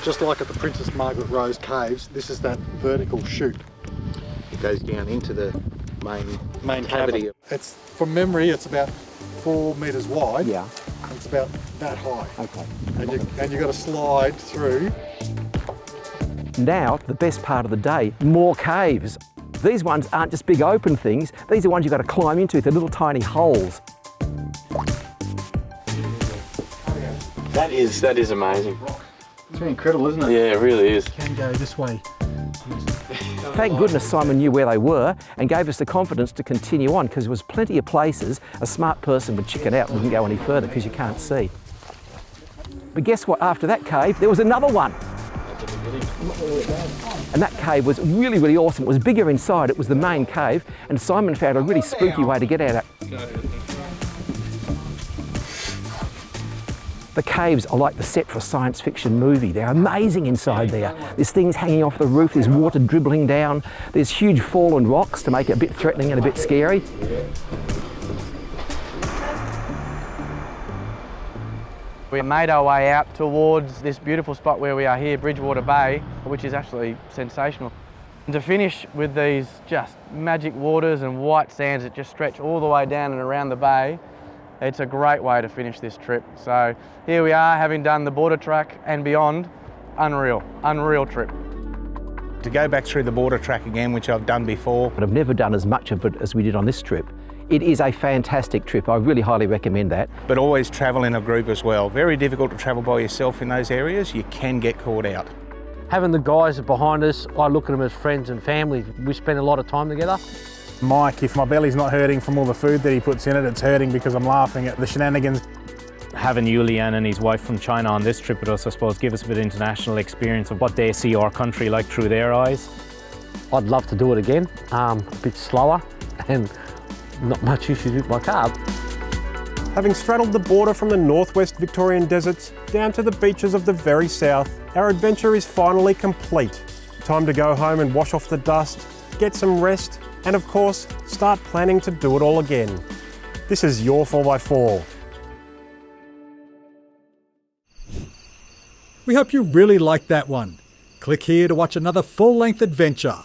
Just like at the Princess Margaret Rose Caves, this is that vertical chute. It goes down into the main cavity. It's, from memory, it's about 4 metres wide. Yeah. And it's about that high. Okay. And you've got to slide through. Now, the best part of the day, more caves. These ones aren't just big open things, these are ones you've got to climb into, they're little tiny holes. That is amazing. It's incredible, isn't it? Yeah, it really is. Can go this way. Thank goodness Simon knew where they were and gave us the confidence to continue on, because there was plenty of places a smart person would chicken out and wouldn't go any further because you can't see. But guess what, after that cave there was another one. And that cave was really, really awesome. It was bigger inside, it was the main cave, and Simon found a really spooky way to get out of it. The caves are like the set for a science fiction movie. They're amazing inside there. There's things hanging off the roof, there's water dribbling down, there's huge fallen rocks to make it a bit threatening and a bit scary. We made our way out towards this beautiful spot where we are here, Bridgewater Bay, which is absolutely sensational. And to finish with these just magic waters and white sands that just stretch all the way down and around the bay, it's a great way to finish this trip. So here we are, having done the border track and beyond. Unreal trip. To go back through the border track again, which I've done before. But I've never done as much of it as we did on this trip. It is a fantastic trip. I really highly recommend that. But always travel in a group as well. Very difficult to travel by yourself in those areas. You can get caught out. Having the guys behind us, I look at them as friends and family. We spend a lot of time together. Mike, if my belly's not hurting from all the food that he puts in it, it's hurting because I'm laughing at the shenanigans. Having Yulian and his wife from China on this trip with us, I suppose, give us a bit of international experience of what they see our country like through their eyes. I'd love to do it again, a bit slower and not much issues with my car. Having straddled the border from the northwest Victorian deserts down to the beaches of the very south, our adventure is finally complete. Time to go home and wash off the dust, get some rest, and of course, start planning to do it all again. This is your 4x4. We hope you really liked that one. Click here to watch another full-length adventure.